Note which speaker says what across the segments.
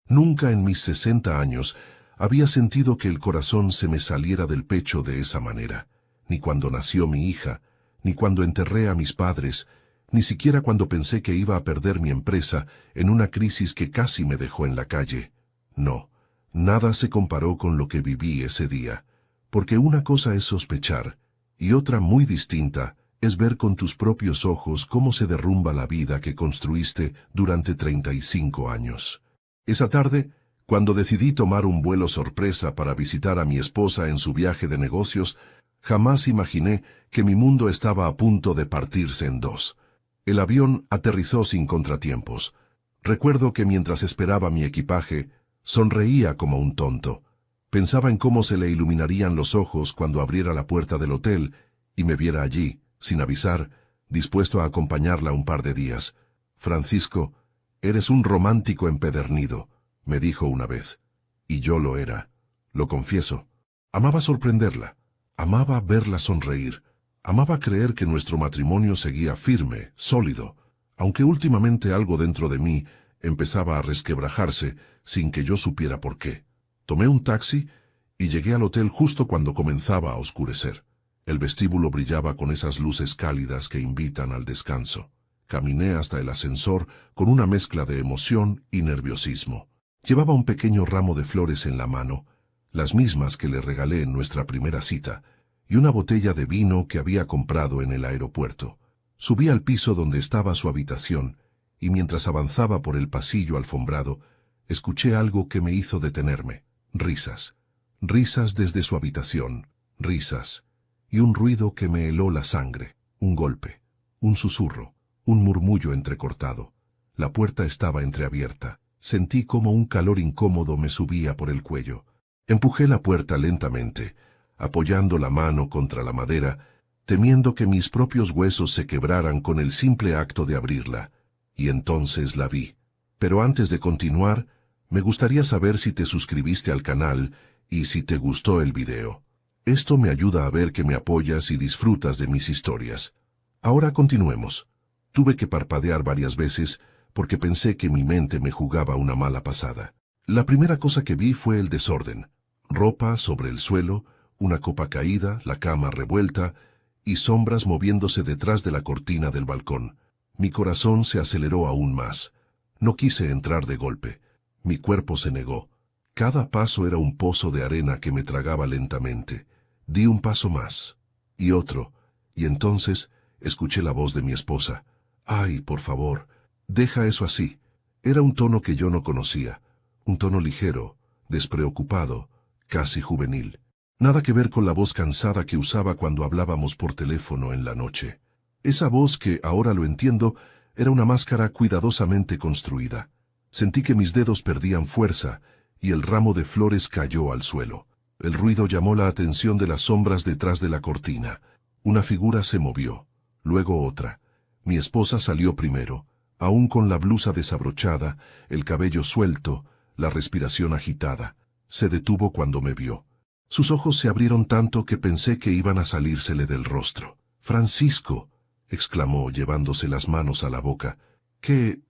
Speaker 1: Nunca en mis 60 años había sentido que el corazón se me saliera del pecho de esa manera, ni cuando nació mi hija, ni cuando enterré a mis padres, ni siquiera cuando pensé que iba a perder mi empresa en una crisis que casi me dejó en la calle. No, nada se comparó con lo que viví ese día, porque una cosa es sospechar, y otra muy distinta es ver con tus propios ojos cómo se derrumba la vida que construiste durante 35 años. Esa tarde, cuando decidí tomar un vuelo sorpresa para visitar a mi esposa en su viaje de negocios, jamás imaginé que mi mundo estaba a punto de partirse en dos. El avión aterrizó sin contratiempos. Recuerdo que mientras esperaba mi equipaje, sonreía como un tonto. Pensaba en cómo se le iluminarían los ojos cuando abriera la puerta del hotel y me viera allí, sin avisar, dispuesto a acompañarla un par de días. Francisco, eres un romántico empedernido, me dijo una vez. Y yo lo era, lo confieso. Amaba sorprenderla, amaba verla sonreír, amaba creer que nuestro matrimonio seguía firme, sólido, aunque últimamente algo dentro de mí empezaba a resquebrajarse sin que yo supiera por qué. Tomé un taxi y llegué al hotel justo cuando comenzaba a oscurecer. El vestíbulo brillaba con esas luces cálidas que invitan al descanso. Caminé hasta el ascensor con una mezcla de emoción y nerviosismo. Llevaba un pequeño ramo de flores en la mano, las mismas que le regalé en nuestra primera cita, y una botella de vino que había comprado en el aeropuerto. Subí al piso donde estaba su habitación, y mientras avanzaba por el pasillo alfombrado, escuché algo que me hizo detenerme. Risas. Risas desde su habitación. Risas. Y un ruido que me heló la sangre. Un golpe. Un susurro. Un murmullo entrecortado. La puerta estaba entreabierta. Sentí como un calor incómodo me subía por el cuello. Empujé la puerta lentamente, apoyando la mano contra la madera, temiendo que mis propios huesos se quebraran con el simple acto de abrirla. Y entonces la vi. Pero antes de continuar, me gustaría saber si te suscribiste al canal y si te gustó el video. Esto me ayuda a ver que me apoyas y disfrutas de mis historias. Ahora continuemos. Tuve que parpadear varias veces porque pensé que mi mente me jugaba una mala pasada. La primera cosa que vi fue el desorden. Ropa sobre el suelo, una copa caída, la cama revuelta y sombras moviéndose detrás de la cortina del balcón. Mi corazón se aceleró aún más. No quise entrar de golpe. Mi cuerpo se negó. Cada paso era un pozo de arena que me tragaba lentamente. Di un paso más. Y otro. Y entonces escuché la voz de mi esposa. «Ay, por favor, deja eso así». Era un tono que yo no conocía. Un tono ligero, despreocupado, casi juvenil. Nada que ver con la voz cansada que usaba cuando hablábamos por teléfono en la noche. Esa voz que, ahora lo entiendo, era una máscara cuidadosamente construida. Sentí que mis dedos perdían fuerza y el ramo de flores cayó al suelo. El ruido llamó la atención de las sombras detrás de la cortina. Una figura se movió, luego otra. Mi esposa salió primero, aún con la blusa desabrochada, el cabello suelto, la respiración agitada. Se detuvo cuando me vio. Sus ojos se abrieron tanto que pensé que iban a salírsele del rostro. «Francisco», exclamó llevándose las manos a la boca. «¿Qué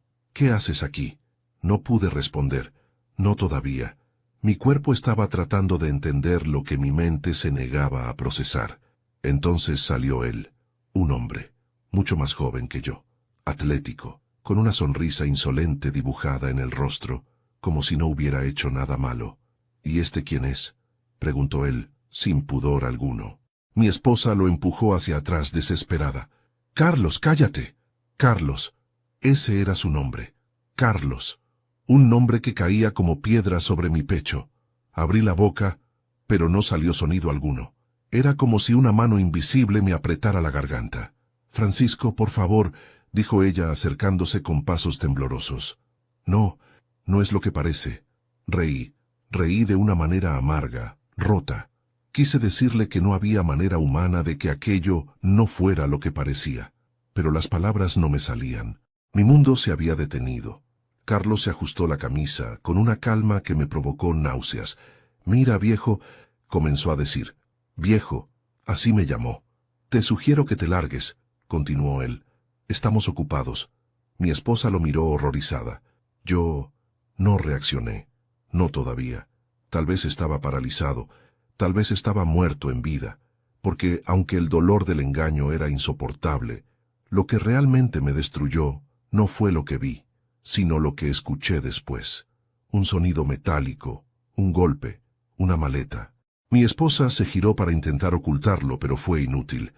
Speaker 1: haces aquí?» No pude responder. No todavía. Mi cuerpo estaba tratando de entender lo que mi mente se negaba a procesar. Entonces salió él, un hombre, mucho más joven que yo, atlético, con una sonrisa insolente dibujada en el rostro, como si no hubiera hecho nada malo. «¿Y este quién es?», preguntó él, sin pudor alguno. Mi esposa lo empujó hacia atrás desesperada. «Carlos, cállate». Carlos. Ese era su nombre. Carlos. Un nombre que caía como piedra sobre mi pecho. Abrí la boca, pero no salió sonido alguno. Era como si una mano invisible me apretara la garganta. «Francisco, por favor», dijo ella acercándose con pasos temblorosos. «No, no es lo que parece». Reí de una manera amarga, rota. Quise decirle que no había manera humana de que aquello no fuera lo que parecía. Pero las palabras no me salían. Mi mundo se había detenido. Carlos se ajustó la camisa con una calma que me provocó náuseas. «Mira, viejo», comenzó a decir. «Viejo», así me llamó. «Te sugiero que te largues», continuó él. «Estamos ocupados». Mi esposa lo miró horrorizada. Yo No reaccioné. No todavía. Tal vez estaba paralizado, tal vez estaba muerto en vida, porque aunque el dolor del engaño era insoportable, lo que realmente me destruyó no fue lo que vi, sino lo que escuché después. Un sonido metálico, un golpe, una maleta. Mi esposa se giró para intentar ocultarlo, pero fue inútil,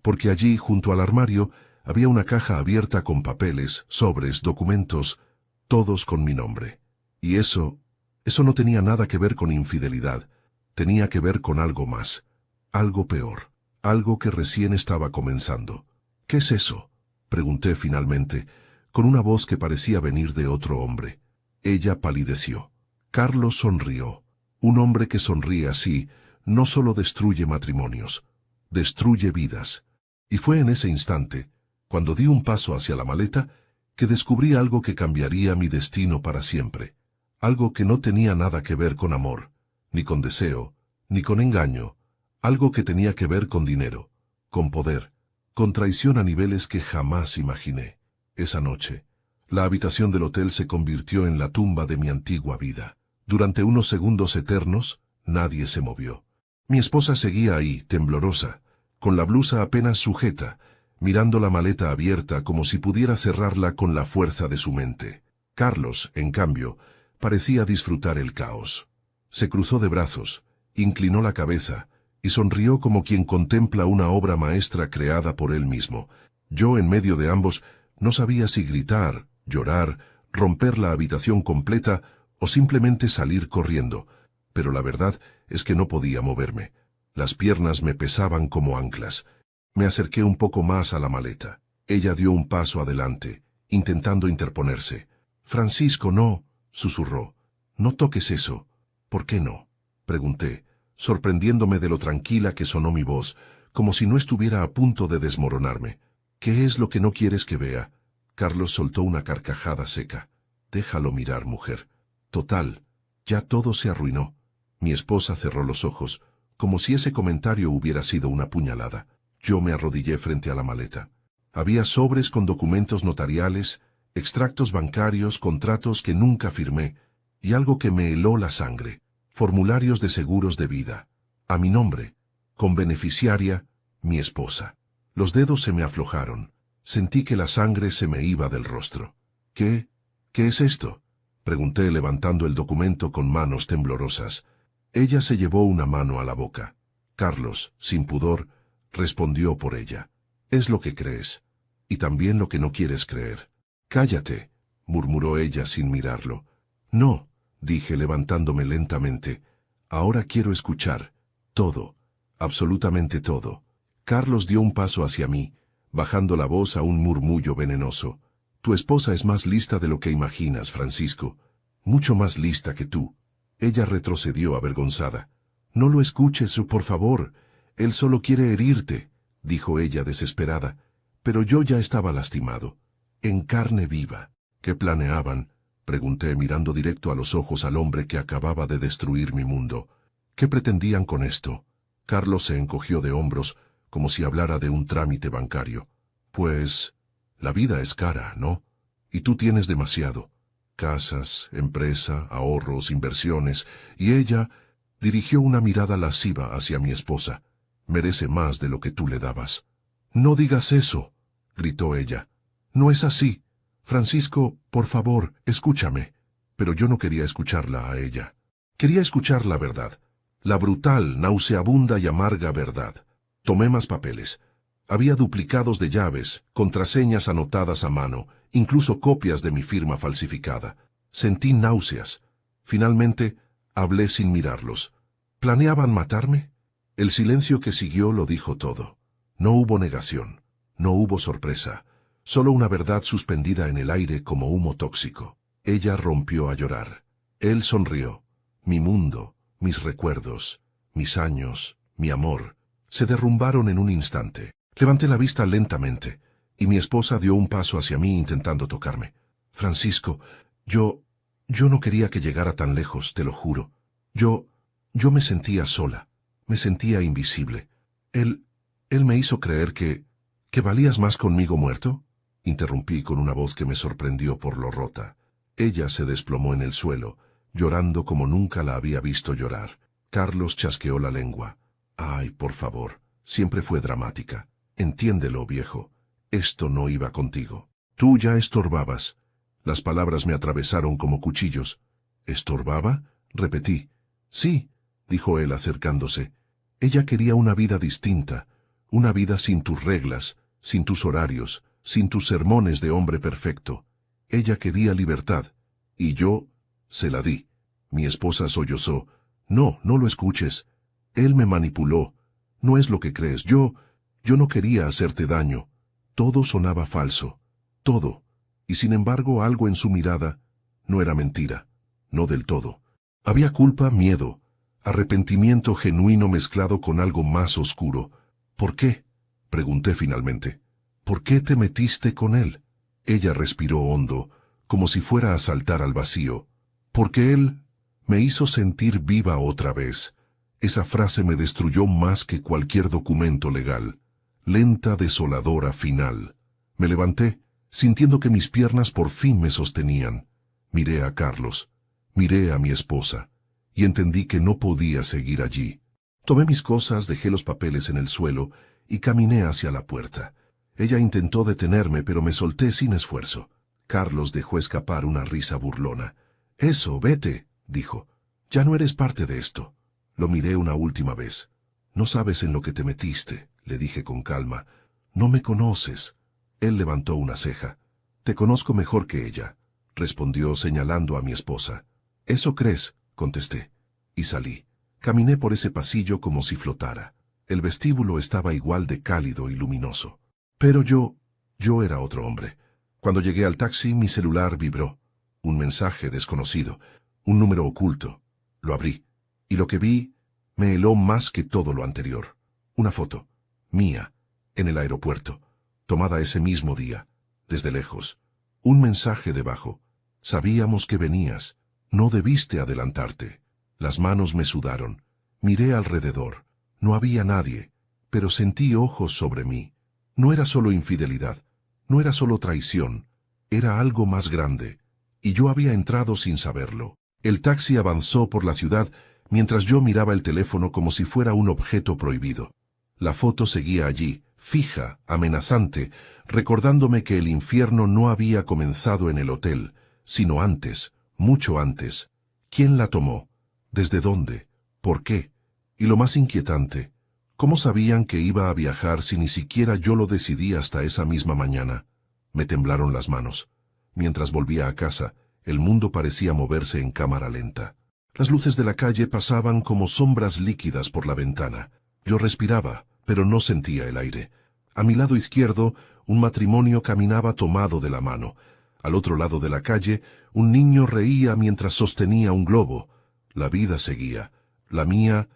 Speaker 1: porque allí, junto al armario, había una caja abierta con papeles, sobres, documentos, todos con mi nombre. Y eso no tenía nada que ver con infidelidad, tenía que ver con algo más, algo peor, algo que recién estaba comenzando. ¿Qué es eso?, pregunté finalmente, con una voz que parecía venir de otro hombre. Ella palideció. Carlos sonrió. Un hombre que sonríe así no solo destruye matrimonios, destruye vidas. Y fue en ese instante, cuando di un paso hacia la maleta, que descubrí algo que cambiaría mi destino para siempre. Algo que no tenía nada que ver con amor, ni con deseo, ni con engaño. Algo que tenía que ver con dinero, con poder, con traición a niveles que jamás imaginé. Esa noche, la habitación del hotel se convirtió en la tumba de mi antigua vida. Durante unos segundos eternos, nadie se movió. Mi esposa seguía ahí, temblorosa, con la blusa apenas sujeta, mirando la maleta abierta como si pudiera cerrarla con la fuerza de su mente. Carlos, en cambio, parecía disfrutar el caos. Se cruzó de brazos, inclinó la cabeza y sonrió como quien contempla una obra maestra creada por él mismo. Yo, en medio de ambos, no sabía si gritar, llorar, romper la habitación completa o simplemente salir corriendo, pero la verdad es que no podía moverme. Las piernas me pesaban como anclas. Me acerqué un poco más a la maleta. Ella dio un paso adelante, intentando interponerse. «Francisco, no», susurró. «No toques eso». «¿Por qué no?», pregunté, sorprendiéndome de lo tranquila que sonó mi voz, como si no estuviera a punto de desmoronarme. «¿Qué es lo que no quieres que vea?». Carlos soltó una carcajada seca. «Déjalo mirar, mujer. Total, ya todo se arruinó». Mi esposa cerró los ojos, como si ese comentario hubiera sido una puñalada. Yo me arrodillé frente a la maleta. Había sobres con documentos notariales, extractos bancarios, contratos que nunca firmé, y algo que me heló la sangre: formularios de seguros de vida. A mi nombre, con beneficiaria, mi esposa. Los dedos se me aflojaron. Sentí que la sangre se me iba del rostro. ¿Qué es esto?, pregunté levantando el documento con manos temblorosas. Ella se llevó una mano a la boca. Carlos, sin pudor, respondió por ella. «Es lo que crees, y también lo que no quieres creer». «Cállate», murmuró ella sin mirarlo. «No», dije levantándome lentamente. «Ahora quiero escuchar. Todo. Absolutamente todo». Carlos dio un paso hacia mí, bajando la voz a un murmullo venenoso. «Tu esposa es más lista de lo que imaginas, Francisco. Mucho más lista que tú». Ella retrocedió avergonzada. «No lo escuches, por favor. Él solo quiere herirte», dijo ella desesperada. Pero yo ya estaba lastimado, en carne viva. «¿Qué planeaban?», pregunté mirando directo a los ojos al hombre que acababa de destruir mi mundo. «¿Qué pretendían con esto?». Carlos se encogió de hombros, como si hablara de un trámite bancario. «Pues, la vida es cara, ¿no? Y tú tienes demasiado. Casas, empresa, ahorros, inversiones, y ella dirigió una mirada lasciva hacia mi esposa. «Merece más de lo que tú le dabas». «No digas eso», gritó ella. «No es así. Francisco, por favor, escúchame». Pero yo no quería escucharla a ella. Quería escuchar la verdad, la brutal, nauseabunda y amarga verdad. Tomé más papeles. Había duplicados de llaves, contraseñas anotadas a mano, incluso copias de mi firma falsificada. Sentí náuseas. Finalmente, hablé sin mirarlos. ¿Planeaban matarme? El silencio que siguió lo dijo todo. No hubo negación, no hubo sorpresa, solo una verdad suspendida en el aire como humo tóxico. Ella rompió a llorar. Él sonrió. Mi mundo, mis recuerdos, mis años, mi amor, se derrumbaron en un instante. Levanté la vista lentamente, y mi esposa dio un paso hacia mí intentando tocarme. «Francisco, yo no quería que llegara tan lejos, te lo juro. Yo me sentía sola, me sentía invisible. Él me hizo creer que valías más conmigo muerto», interrumpí con una voz que me sorprendió por lo rota. Ella se desplomó en el suelo, llorando como nunca la había visto llorar. Carlos chasqueó la lengua. Ay, por favor, siempre fue dramática. Entiéndelo, viejo. Esto no iba contigo. Tú ya estorbabas. Las palabras me atravesaron como cuchillos. ¿Estorbaba? Repetí. Sí, dijo él acercándose. Ella quería una vida distinta, una vida sin tus reglas, sin tus horarios, sin tus sermones de hombre perfecto. Ella quería libertad, y yo se la di. Mi esposa sollozó. No, no lo escuches. Él me manipuló. No es lo que crees. Yo no quería hacerte daño. Todo sonaba falso. Todo. Y sin embargo algo en su mirada no era mentira. No del todo. Había culpa, miedo, arrepentimiento genuino mezclado con algo más oscuro. ¿Por qué? Pregunté finalmente. ¿Por qué te metiste con él? Ella respiró hondo, como si fuera a saltar al vacío. Porque él me hizo sentir viva otra vez. Esa frase me destruyó más que cualquier documento legal. Lenta, desoladora, final. Me levanté, sintiendo que mis piernas por fin me sostenían. Miré a Carlos, miré a mi esposa, y entendí que no podía seguir allí. Tomé mis cosas, dejé los papeles en el suelo y caminé hacia la puerta. Ella intentó detenerme, pero me solté sin esfuerzo. Carlos dejó escapar una risa burlona. Eso, vete, dijo. Ya no eres parte de esto. Lo miré una última vez. No sabes en lo que te metiste, le dije con calma. No me conoces. Él levantó una ceja. Te conozco mejor que ella, respondió señalando a mi esposa. Eso crees, contesté. Y salí. Caminé por ese pasillo como si flotara. El vestíbulo estaba igual de cálido y luminoso. Pero yo era otro hombre. Cuando llegué al taxi, mi celular vibró. Un mensaje desconocido, un número oculto. Lo abrí, y lo que vi me heló más que todo lo anterior. Una foto, mía, en el aeropuerto, tomada ese mismo día, desde lejos. Un mensaje debajo. Sabíamos que venías. No debiste adelantarte. Las manos me sudaron. Miré alrededor. No había nadie, pero sentí ojos sobre mí. No era solo infidelidad, no era solo traición, era algo más grande, y yo había entrado sin saberlo. El taxi avanzó por la ciudad mientras yo miraba el teléfono como si fuera un objeto prohibido. La foto seguía allí, fija, amenazante, recordándome que el infierno no había comenzado en el hotel, sino antes, mucho antes. ¿Quién la tomó? ¿Desde dónde? ¿Por qué? Y lo más inquietante, ¿cómo sabían que iba a viajar si ni siquiera yo lo decidí hasta esa misma mañana? Me temblaron las manos. Mientras volvía a casa, el mundo parecía moverse en cámara lenta. Las luces de la calle pasaban como sombras líquidas por la ventana. Yo respiraba, pero no sentía el aire. A mi lado izquierdo, un matrimonio caminaba tomado de la mano. Al otro lado de la calle, un niño reía mientras sostenía un globo. La vida seguía. La mía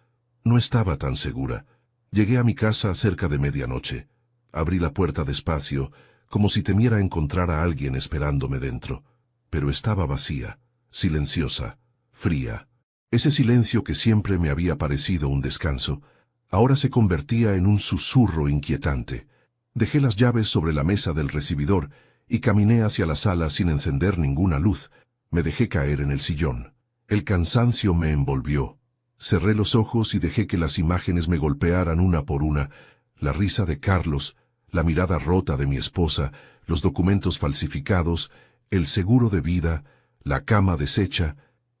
Speaker 1: no estaba tan segura. Llegué a mi casa cerca de medianoche. Abrí la puerta despacio, como si temiera encontrar a alguien esperándome dentro. Pero estaba vacía, silenciosa, fría. Ese silencio que siempre me había parecido un descanso, ahora se convertía en un susurro inquietante. Dejé las llaves sobre la mesa del recibidor y caminé hacia la sala sin encender ninguna luz. Me dejé caer en el sillón. El cansancio me envolvió. Cerré los ojos y dejé que las imágenes me golpearan una por una. La risa de Carlos, la mirada rota de mi esposa, los documentos falsificados, el seguro de vida, la cama deshecha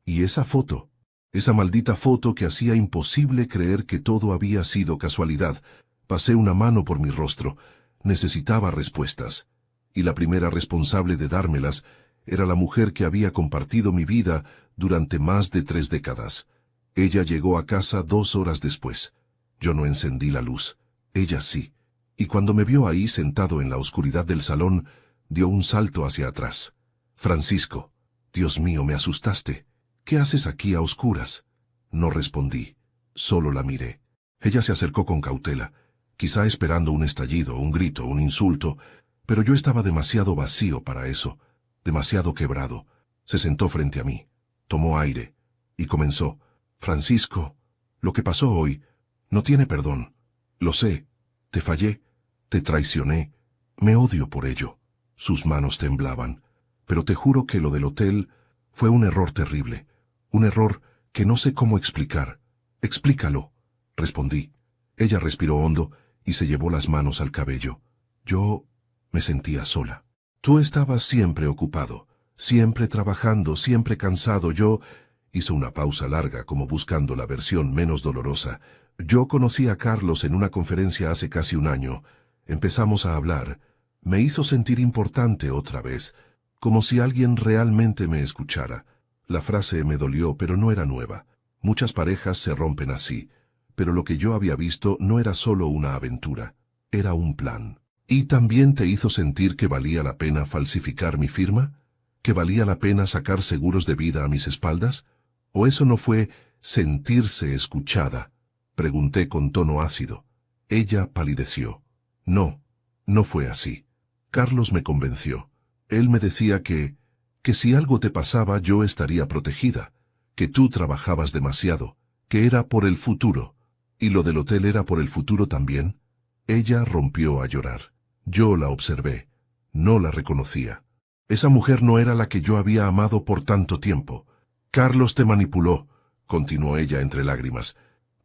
Speaker 1: y esa foto. Esa maldita foto que hacía imposible creer que todo había sido casualidad. Pasé una mano por mi rostro. Necesitaba respuestas. Y la primera responsable de dármelas era la mujer que había compartido mi vida durante más de 3 décadas. Ella llegó a casa 2 horas después. Yo no encendí la luz. Ella sí. Y cuando me vio ahí sentado en la oscuridad del salón, dio un salto hacia atrás. Francisco, Dios mío, me asustaste. ¿Qué haces aquí a oscuras? No respondí. Solo la miré. Ella se acercó con cautela, quizá esperando un estallido, un grito, un insulto, pero yo estaba demasiado vacío para eso, demasiado quebrado. Se sentó frente a mí, tomó aire, y comenzó. Francisco, lo que pasó hoy no tiene perdón. Lo sé, te fallé, te traicioné, me odio por ello. Sus manos temblaban. pero te juro que lo del hotel fue un error terrible. Un error que no sé cómo explicar. Explícalo, respondí. Ella respiró hondo y se llevó las manos al cabello. Yo me sentía sola. Tú estabas siempre ocupado, siempre trabajando, siempre cansado. Yo... Hizo una pausa larga como buscando la versión menos dolorosa. Yo conocí a Carlos en una conferencia hace casi un año. Empezamos a hablar. Me hizo sentir importante otra vez, como si alguien realmente me escuchara. La frase me dolió, pero no era nueva. Muchas parejas se rompen así, pero lo que yo había visto no era solo una aventura, era un plan. ¿Y también te hizo sentir que valía la pena falsificar mi firma? ¿Que valía la pena sacar seguros de vida a mis espaldas? ¿O eso no fue sentirse escuchada? Pregunté con tono ácido. Ella palideció. No, no fue así. Carlos me convenció. Él me decía que si algo te pasaba yo estaría protegida, que tú trabajabas demasiado, que era por el futuro. ¿Y lo del hotel era por el futuro también? Ella rompió a llorar. Yo la observé. No la reconocía. Esa mujer no era la que yo había amado por tanto tiempo. Carlos te manipuló, continuó ella entre lágrimas.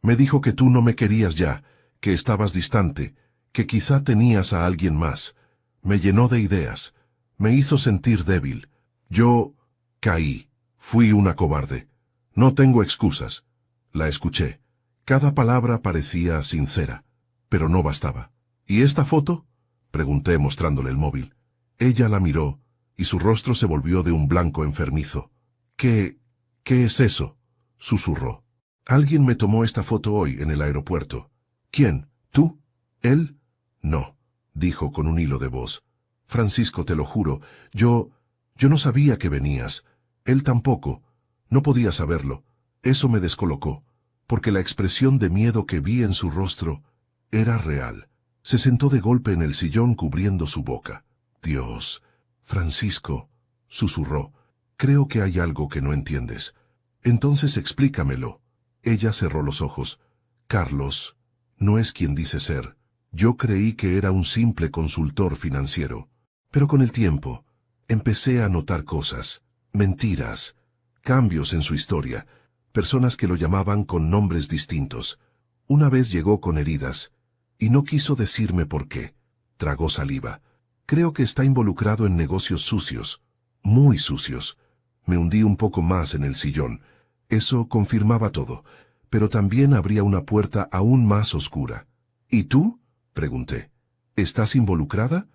Speaker 1: Me dijo que tú no me querías ya, que estabas distante, que quizá tenías a alguien más. Me llenó de ideas. Me hizo sentir débil. Yo caí. Fui una cobarde. No tengo excusas. La escuché. Cada palabra parecía sincera, pero no bastaba. ¿Y esta foto? Pregunté mostrándole el móvil. Ella la miró, y su rostro se volvió de un blanco enfermizo. ¿Qué es eso?, susurró. Alguien me tomó esta foto hoy en el aeropuerto. ¿Quién? ¿Tú? ¿Él? No, dijo con un hilo de voz. Francisco, te lo juro, yo no sabía que venías. Él tampoco. No podía saberlo. Eso me descolocó, porque la expresión de miedo que vi en su rostro era real. Se sentó de golpe en el sillón cubriendo su boca. Dios, Francisco, susurró, creo que hay algo que no entiendes. Entonces explícamelo. Ella cerró los ojos. Carlos no es quien dice ser. Yo creí que era un simple consultor financiero. Pero con el tiempo, empecé a notar cosas, mentiras, cambios en su historia, personas que lo llamaban con nombres distintos. Una vez llegó con heridas, y no quiso decirme por qué. Tragó saliva. Creo que está involucrado en negocios sucios, muy sucios. Me hundí un poco más en el sillón. Eso confirmaba todo, pero también abría una puerta aún más oscura. ¿Y tú?, pregunté. ¿Estás involucrada?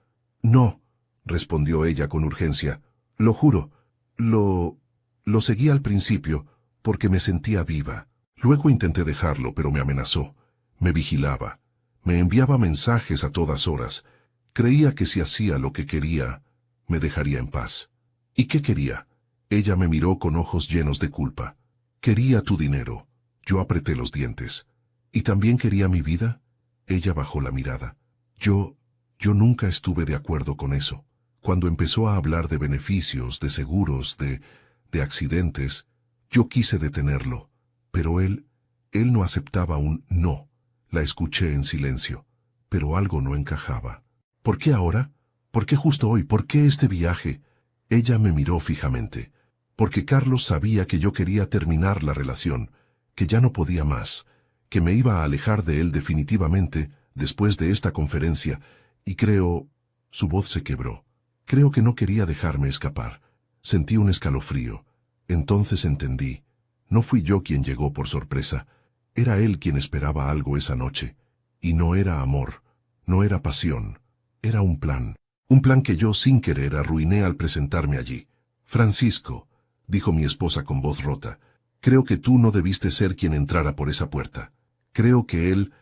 Speaker 1: No, respondió ella con urgencia. Lo juro. Lo seguí al principio, porque me sentía viva. Luego intenté dejarlo, pero me amenazó. Me vigilaba. Me enviaba mensajes a todas horas. Creía que si hacía lo que quería, me dejaría en paz. ¿Y qué quería? Ella me miró con ojos llenos de culpa. Quería tu dinero. Yo apreté los dientes. ¿Y también quería mi vida? Ella bajó la mirada. Yo nunca estuve de acuerdo con eso. Cuando empezó a hablar de beneficios, de seguros, de accidentes, yo quise detenerlo. Pero él no aceptaba un no. La escuché en silencio. Pero algo no encajaba. ¿Por qué ahora? ¿Por qué justo hoy? ¿Por qué este viaje? Ella me miró fijamente. Porque Carlos sabía que yo quería terminar la relación, que ya no podía más, que me iba a alejar de él definitivamente después de esta conferencia, y creo... Su voz se quebró. Creo que no quería dejarme escapar. Sentí un escalofrío. Entonces entendí. No fui yo quien llegó por sorpresa. Era él quien esperaba algo esa noche. Y no era amor, no era pasión, era un plan. Un plan que yo sin querer arruiné al presentarme allí. Francisco, dijo mi esposa con voz rota, creo que tú no debiste ser quien entrara por esa puerta. Creo que él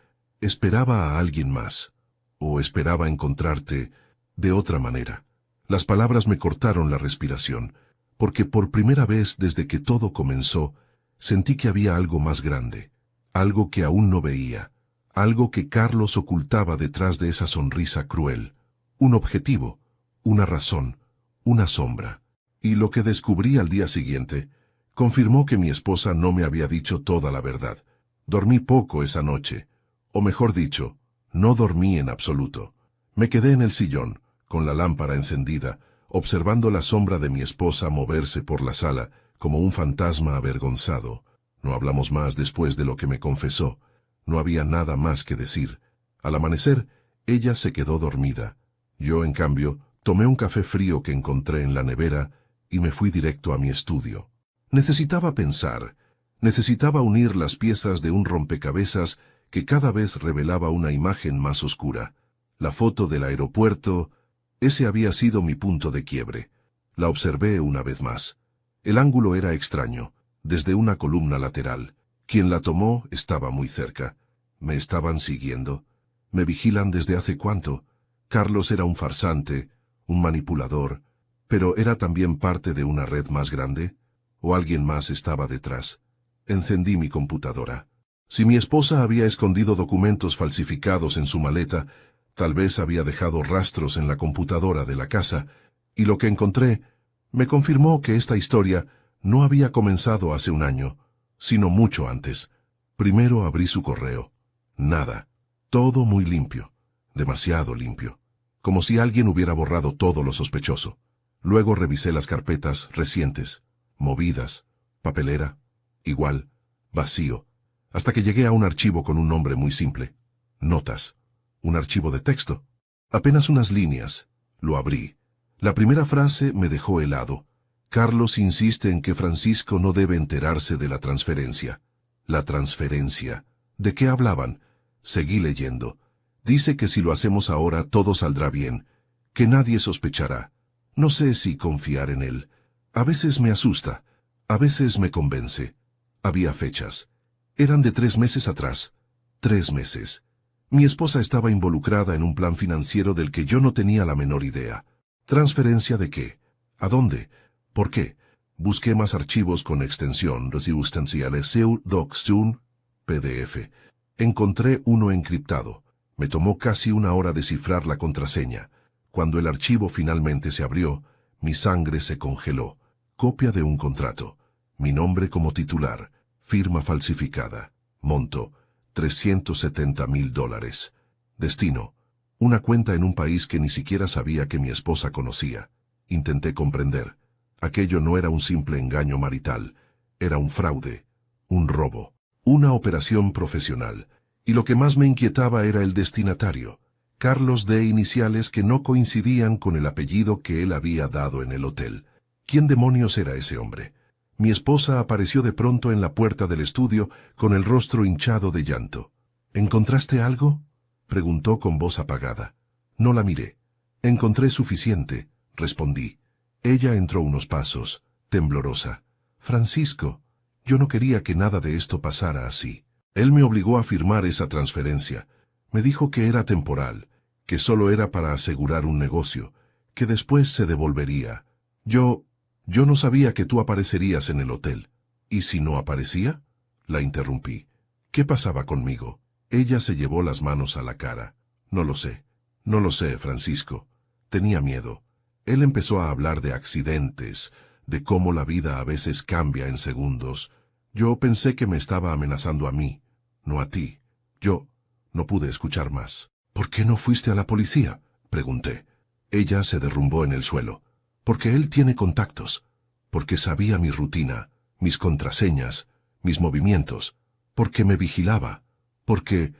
Speaker 1: esperaba a alguien más, o esperaba encontrarte de otra manera. Las palabras me cortaron la respiración, porque por primera vez desde que todo comenzó, sentí que había algo más grande, algo que aún no veía, algo que Carlos ocultaba detrás de esa sonrisa cruel, un objetivo, una razón, una sombra. Y lo que descubrí al día siguiente confirmó que mi esposa no me había dicho toda la verdad. Dormí poco esa noche, o mejor dicho, no dormí en absoluto. Me quedé en el sillón, con la lámpara encendida, observando la sombra de mi esposa moverse por la sala como un fantasma avergonzado. No hablamos más después de lo que me confesó. No había nada más que decir. Al amanecer, ella se quedó dormida. Yo, en cambio, tomé un café frío que encontré en la nevera y me fui directo a mi estudio. Necesitaba pensar. Necesitaba unir las piezas de un rompecabezas que cada vez revelaba una imagen más oscura. La foto del aeropuerto, ese había sido mi punto de quiebre. La observé una vez más. El ángulo era extraño, desde una columna lateral. Quien la tomó estaba muy cerca. ¿Me estaban siguiendo? ¿Me vigilan desde hace cuánto? Carlos era un farsante, un manipulador, pero ¿era también parte de una red más grande? ¿O alguien más estaba detrás? Encendí mi computadora. Si mi esposa había escondido documentos falsificados en su maleta, tal vez había dejado rastros en la computadora de la casa, y lo que encontré me confirmó que esta historia no había comenzado hace un año, sino mucho antes. Primero abrí su correo. Nada. Todo muy limpio. Demasiado limpio. Como si alguien hubiera borrado todo lo sospechoso. Luego revisé las carpetas recientes, movidas, papelera, igual, vacío, hasta que llegué a un archivo con un nombre muy simple. Notas. Un archivo de texto. Apenas unas líneas. Lo abrí. La primera frase me dejó helado. Carlos insiste en que Francisco no debe enterarse de la transferencia. La transferencia. ¿De qué hablaban? Seguí leyendo. Dice que si lo hacemos ahora todo saldrá bien, que nadie sospechará. No sé si confiar en él. A veces me asusta, a veces me convence. Había fechas. Eran de 3 meses atrás. 3 meses. Mi esposa estaba involucrada en un plan financiero del que yo no tenía la menor idea. ¿Transferencia de qué? ¿A dónde? ¿Por qué? Busqué más archivos con extensión Circunstanciales Docs PDF. Encontré uno encriptado. Me tomó casi 1 hora descifrar la contraseña. Cuando el archivo finalmente se abrió, mi sangre se congeló. Copia de un contrato. Mi nombre como titular. Firma falsificada. Monto. $370,000. Destino. Una cuenta en un país que ni siquiera sabía que mi esposa conocía. Intenté comprender. Aquello no era un simple engaño marital. Era un fraude. Un robo. Una operación profesional. Y lo que más me inquietaba era el destinatario. Carlos de iniciales que no coincidían con el apellido que él había dado en el hotel. ¿Quién demonios era ese hombre? Mi esposa apareció de pronto en la puerta del estudio con el rostro hinchado de llanto. ¿Encontraste algo?, preguntó con voz apagada. No la miré. Encontré suficiente, respondí. Ella entró unos pasos, temblorosa. Francisco, yo no quería que nada de esto pasara así. Él me obligó a firmar esa transferencia. Me dijo que era temporal, que solo era para asegurar un negocio, que después se devolvería. Yo no sabía que tú aparecerías en el hotel. ¿Y si no aparecía? La interrumpí. ¿Qué pasaba conmigo? Ella se llevó las manos a la cara. No lo sé. No lo sé, Francisco. Tenía miedo. Él empezó a hablar de accidentes, de cómo la vida a veces cambia en segundos. Yo pensé que me estaba amenazando a mí, no a ti. Yo no pude escuchar más. ¿Por qué no fuiste a la policía?, pregunté. Ella se derrumbó en el suelo. Porque él tiene contactos. Porque sabía mi rutina, mis contraseñas, mis movimientos. Porque me vigilaba. Porque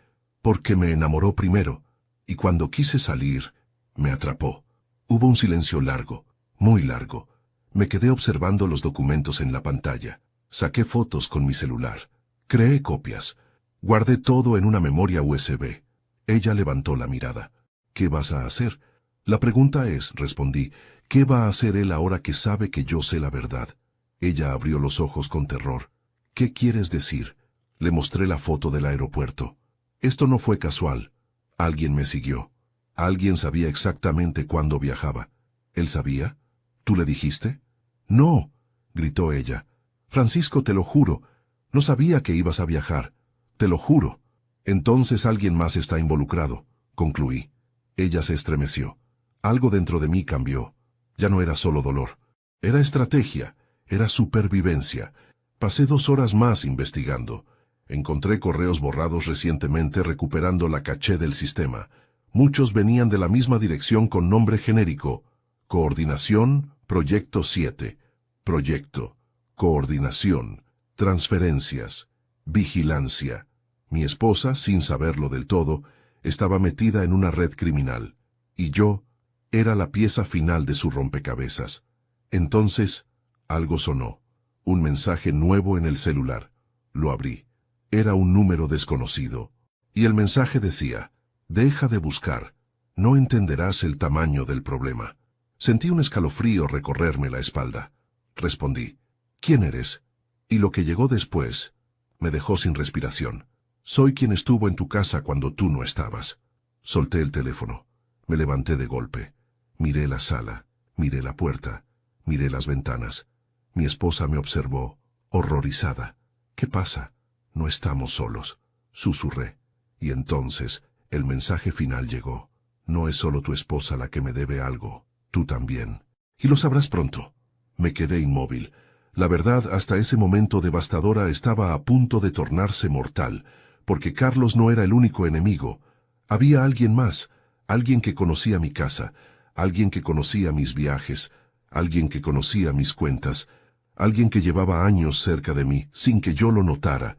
Speaker 1: me enamoró primero. Y cuando quise salir, me atrapó. Hubo un silencio largo, muy largo. Me quedé observando los documentos en la pantalla. Saqué fotos con mi celular. Creé copias. Guardé todo en una memoria USB. Ella levantó la mirada. ¿Qué vas a hacer? La pregunta es, respondí, ¿qué va a hacer él ahora que sabe que yo sé la verdad? Ella abrió los ojos con terror. ¿Qué quieres decir? Le mostré la foto del aeropuerto. Esto no fue casual. Alguien me siguió. Alguien sabía exactamente cuándo viajaba. ¿Él sabía? ¿Tú le dijiste? No, gritó ella. Francisco, te lo juro. No sabía que ibas a viajar. Te lo juro. Entonces alguien más está involucrado, concluí. Ella se estremeció. Algo dentro de mí cambió. Ya no era solo dolor. Era estrategia. Era supervivencia. Pasé 2 horas más investigando. Encontré correos borrados recientemente recuperando la caché del sistema. Muchos venían de la misma dirección con nombre genérico. Coordinación, Proyecto 7. Proyecto, coordinación, transferencias, vigilancia. Mi esposa, sin saberlo del todo, estaba metida en una red criminal, y yo era la pieza final de su rompecabezas. Entonces, algo sonó. Un mensaje nuevo en el celular. Lo abrí. Era un número desconocido. Y el mensaje decía: deja de buscar. No entenderás el tamaño del problema. Sentí un escalofrío recorrerme la espalda. Respondí: ¿quién eres? Y lo que llegó después me dejó sin respiración. Soy quien estuvo en tu casa cuando tú no estabas. Solté el teléfono. Me levanté de golpe. Miré la sala, miré la puerta, miré las ventanas. Mi esposa me observó, horrorizada. ¿Qué pasa? No estamos solos, susurré. Y entonces el mensaje final llegó. No es solo tu esposa la que me debe algo, tú también. Y lo sabrás pronto. Me quedé inmóvil. La verdad, hasta ese momento devastadora, estaba a punto de tornarse mortal, porque Carlos no era el único enemigo. Había alguien más, alguien que conocía mi casa, alguien que conocía mis viajes, alguien que conocía mis cuentas, alguien que llevaba años cerca de mí, sin que yo lo notara.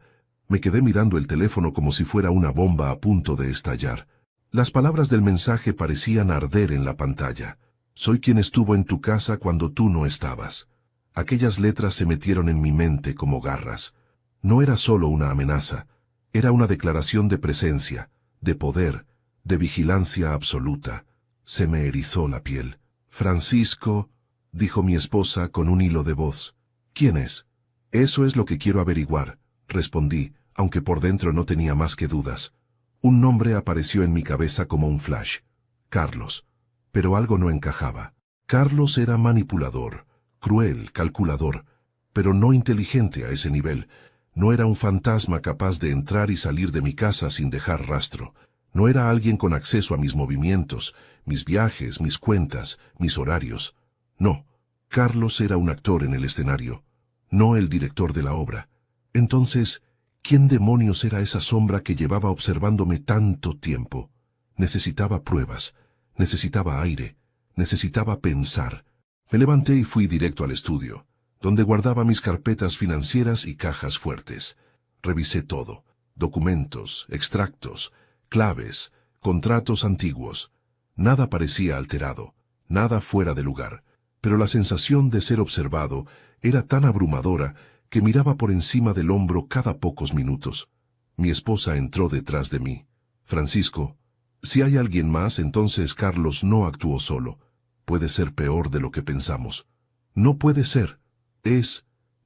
Speaker 1: Me quedé mirando el teléfono como si fuera una bomba a punto de estallar. Las palabras del mensaje parecían arder en la pantalla. Soy quien estuvo en tu casa cuando tú no estabas. Aquellas letras se metieron en mi mente como garras. No era solo una amenaza, era una declaración de presencia, de poder, de vigilancia absoluta. Se me erizó la piel. Francisco, dijo mi esposa con un hilo de voz. ¿Quién es? Eso es lo que quiero averiguar, respondí, aunque por dentro no tenía más que dudas. Un nombre apareció en mi cabeza como un flash. Carlos. Pero algo no encajaba. Carlos era manipulador, cruel, calculador, pero no inteligente a ese nivel. No era un fantasma capaz de entrar y salir de mi casa sin dejar rastro. No era alguien con acceso a mis movimientos, mis viajes, mis cuentas, mis horarios. No, Carlos era un actor en el escenario, no el director de la obra. Entonces, ¿quién demonios era esa sombra que llevaba observándome tanto tiempo? Necesitaba pruebas, necesitaba aire, necesitaba pensar. Me levanté y fui directo al estudio, donde guardaba mis carpetas financieras y cajas fuertes. Revisé todo: documentos, extractos, claves, contratos antiguos. Nada parecía alterado, nada fuera de lugar, pero la sensación de ser observado era tan abrumadora que miraba por encima del hombro cada pocos minutos. Mi esposa entró detrás de mí. Francisco, si hay alguien más, entonces Carlos no actuó solo. Puede ser peor de lo que pensamos. No puede ser.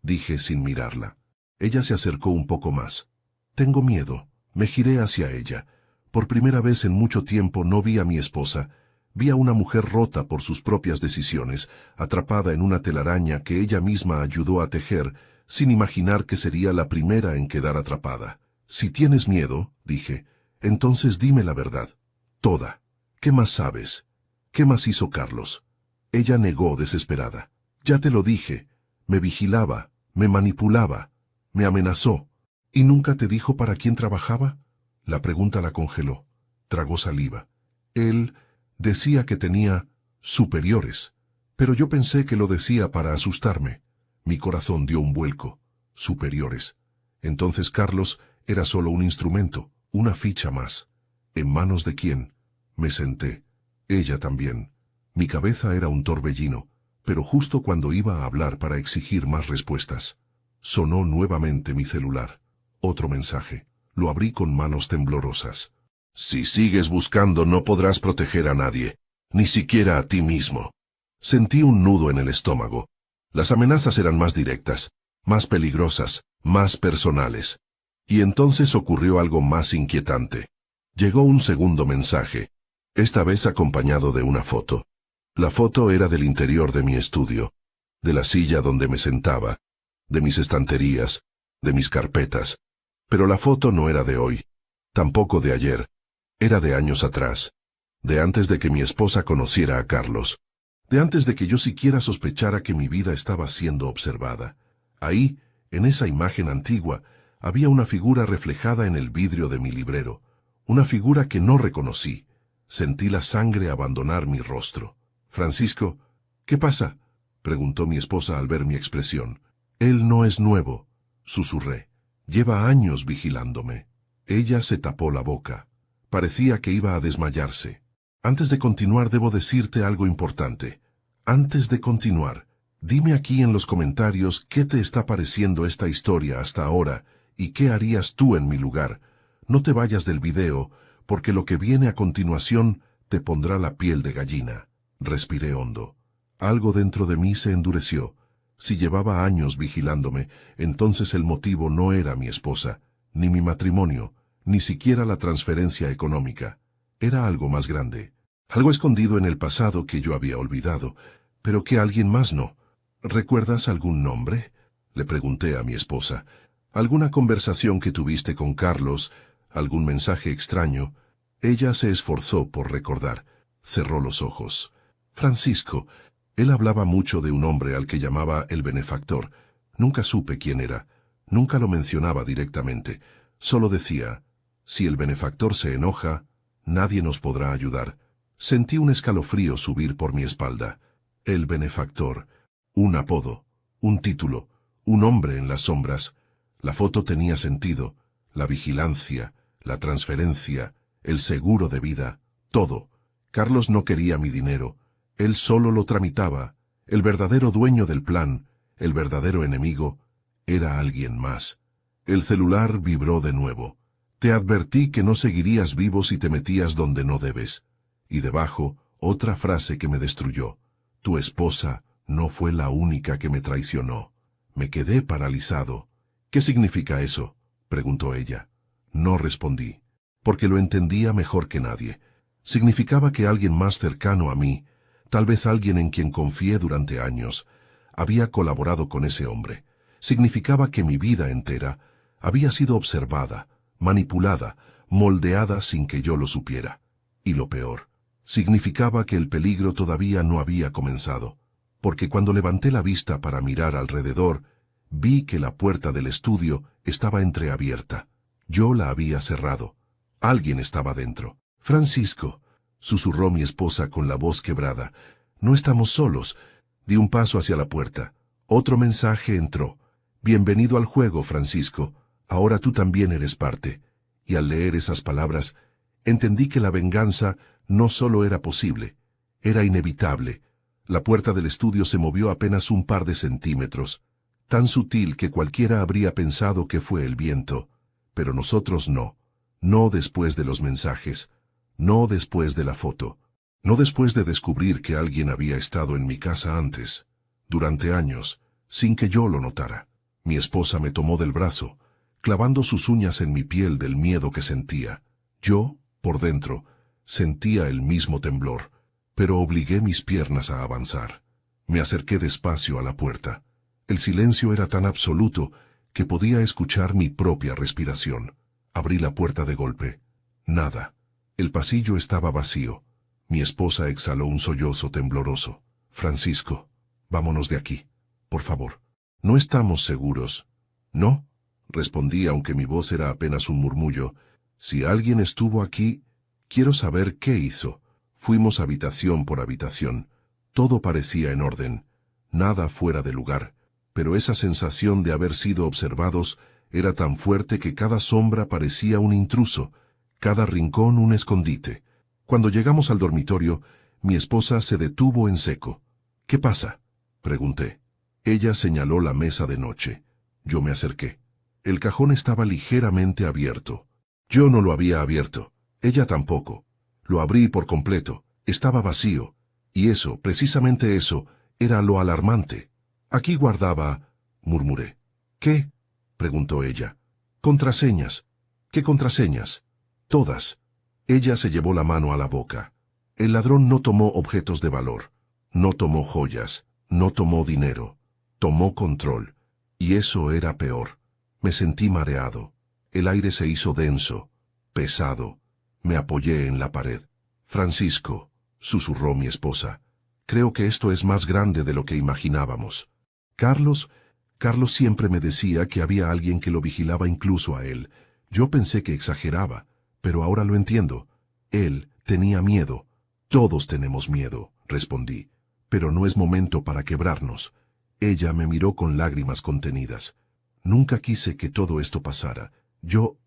Speaker 1: Dije sin mirarla. Ella se acercó un poco más. Tengo miedo. Me giré hacia ella. Por primera vez en mucho tiempo no vi a mi esposa. Vi a una mujer rota por sus propias decisiones, atrapada en una telaraña que ella misma ayudó a tejer, sin imaginar que sería la primera en quedar atrapada. Si tienes miedo, dije, entonces dime la verdad. Toda. ¿Qué más sabes? ¿Qué más hizo Carlos? Ella negó desesperada. Ya te lo dije. Me vigilaba, me manipulaba, me amenazó. ¿Y nunca te dijo para quién trabajaba? La pregunta la congeló. Tragó saliva. Él decía que tenía superiores, pero yo pensé que lo decía para asustarme. Mi corazón dio un vuelco. Superiores. Entonces Carlos era solo un instrumento, una ficha más. ¿En manos de quién? Me senté. Ella también. Mi cabeza era un torbellino, pero justo cuando iba a hablar para exigir más respuestas, sonó nuevamente mi celular. Otro mensaje. Lo abrí con manos temblorosas. Si sigues buscando no podrás proteger a nadie, ni siquiera a ti mismo. Sentí un nudo en el estómago. Las amenazas eran más directas, más peligrosas, más personales. Y entonces ocurrió algo más inquietante. Llegó un segundo mensaje, esta vez acompañado de una foto. La foto era del interior de mi estudio, de la silla donde me sentaba, de mis estanterías, de mis carpetas. Pero la foto no era de hoy, tampoco de ayer. Era de años atrás, de antes de que mi esposa conociera a Carlos, de antes de que yo siquiera sospechara que mi vida estaba siendo observada. Ahí, en esa imagen antigua, había una figura reflejada en el vidrio de mi librero, una figura que no reconocí. Sentí la sangre abandonar mi rostro. Francisco, ¿Qué pasa?, preguntó mi esposa al ver mi expresión. Él no es nuevo, susurré. Lleva años vigilándome. Ella se tapó la boca. Parecía que iba a desmayarse. Antes de continuar debo decirte algo importante. Antes de continuar, dime aquí en los comentarios qué te está pareciendo esta historia hasta ahora y qué harías tú en mi lugar. No te vayas del video, porque lo que viene a continuación te pondrá la piel de gallina. Respiré hondo. Algo dentro de mí se endureció. Si llevaba años vigilándome, entonces el motivo no era mi esposa, ni mi matrimonio, ni siquiera la transferencia económica. Era algo más grande. Algo escondido en el pasado que yo había olvidado, pero que alguien más no. ¿Recuerdas algún nombre?, le pregunté a mi esposa. ¿Alguna conversación que tuviste con Carlos? ¿Algún mensaje extraño? Ella se esforzó por recordar. Cerró los ojos. Francisco. Él hablaba mucho de un hombre al que llamaba el benefactor. Nunca supe quién era. Nunca lo mencionaba directamente. Solo decía, si el benefactor se enoja, nadie nos podrá ayudar. Sentí un escalofrío subir por mi espalda. El benefactor. Un apodo. Un título. Un hombre en las sombras. La foto tenía sentido. La vigilancia, la transferencia, el seguro de vida, todo. Carlos no quería mi dinero. Él solo lo tramitaba. El verdadero dueño del plan, el verdadero enemigo, era alguien más. El celular vibró de nuevo. Te advertí que no seguirías vivo si te metías donde no debes. Y debajo, otra frase que me destruyó. Tu esposa no fue la única que me traicionó. Me quedé paralizado. ¿Qué significa eso?, preguntó ella. No respondí, porque lo entendía mejor que nadie. Significaba que alguien más cercano a mí, tal vez alguien en quien confié durante años, había colaborado con ese hombre. Significaba que mi vida entera había sido observada, manipulada, moldeada sin que yo lo supiera. Y lo peor, significaba que el peligro todavía no había comenzado, porque cuando levanté la vista para mirar alrededor, vi que la puerta del estudio estaba entreabierta. Yo la había cerrado. Alguien estaba dentro. Francisco, susurró mi esposa con la voz quebrada. No estamos solos. Di un paso hacia la puerta. Otro mensaje entró. Bienvenido al juego, Francisco. Ahora tú también eres parte. Y al leer esas palabras, entendí que la venganza no solo era posible, era inevitable. La puerta del estudio se movió apenas un par de centímetros, tan sutil que cualquiera habría pensado que fue el viento. Pero nosotros no. No después de los mensajes. No después de la foto. No después de descubrir que alguien había estado en mi casa antes, durante años, sin que yo lo notara. Mi esposa me tomó del brazo, clavando sus uñas en mi piel del miedo que sentía. Yo, por dentro, sentía el mismo temblor, pero obligué mis piernas a avanzar. Me acerqué despacio a la puerta. El silencio era tan absoluto que podía escuchar mi propia respiración. Abrí la puerta de golpe. Nada. El pasillo estaba vacío. Mi esposa exhaló un sollozo tembloroso. Francisco, vámonos de aquí, por favor. No estamos seguros. ¿No? Respondí, aunque mi voz era apenas un murmullo. Si alguien estuvo aquí, quiero saber qué hizo. Fuimos habitación por habitación. Todo parecía en orden. Nada fuera de lugar. Pero esa sensación de haber sido observados era tan fuerte que cada sombra parecía un intruso, cada rincón un escondite. Cuando llegamos al dormitorio, mi esposa se detuvo en seco. ¿Qué pasa?, pregunté. Ella señaló la mesa de noche. Yo me acerqué. El cajón estaba ligeramente abierto. Yo no lo había abierto. Ella tampoco. Lo abrí por completo. Estaba vacío. Y eso, precisamente eso, era lo alarmante. Aquí guardaba, murmuré. ¿Qué?, preguntó ella. Contraseñas. ¿Qué contraseñas? Todas. Ella se llevó la mano a la boca. El ladrón no tomó objetos de valor. No tomó joyas. No tomó dinero. Tomó control. Y eso era peor. Me sentí mareado. El aire se hizo denso, pesado. Me apoyé en la pared. Francisco, susurró mi esposa. Creo que esto es más grande de lo que imaginábamos. Carlos siempre me decía que había alguien que lo vigilaba incluso a él. Yo pensé que exageraba, pero ahora lo entiendo. Él tenía miedo. Todos tenemos miedo, respondí. Pero no es momento para quebrarnos. Ella me miró con lágrimas contenidas. Nunca quise que todo esto pasara. Yo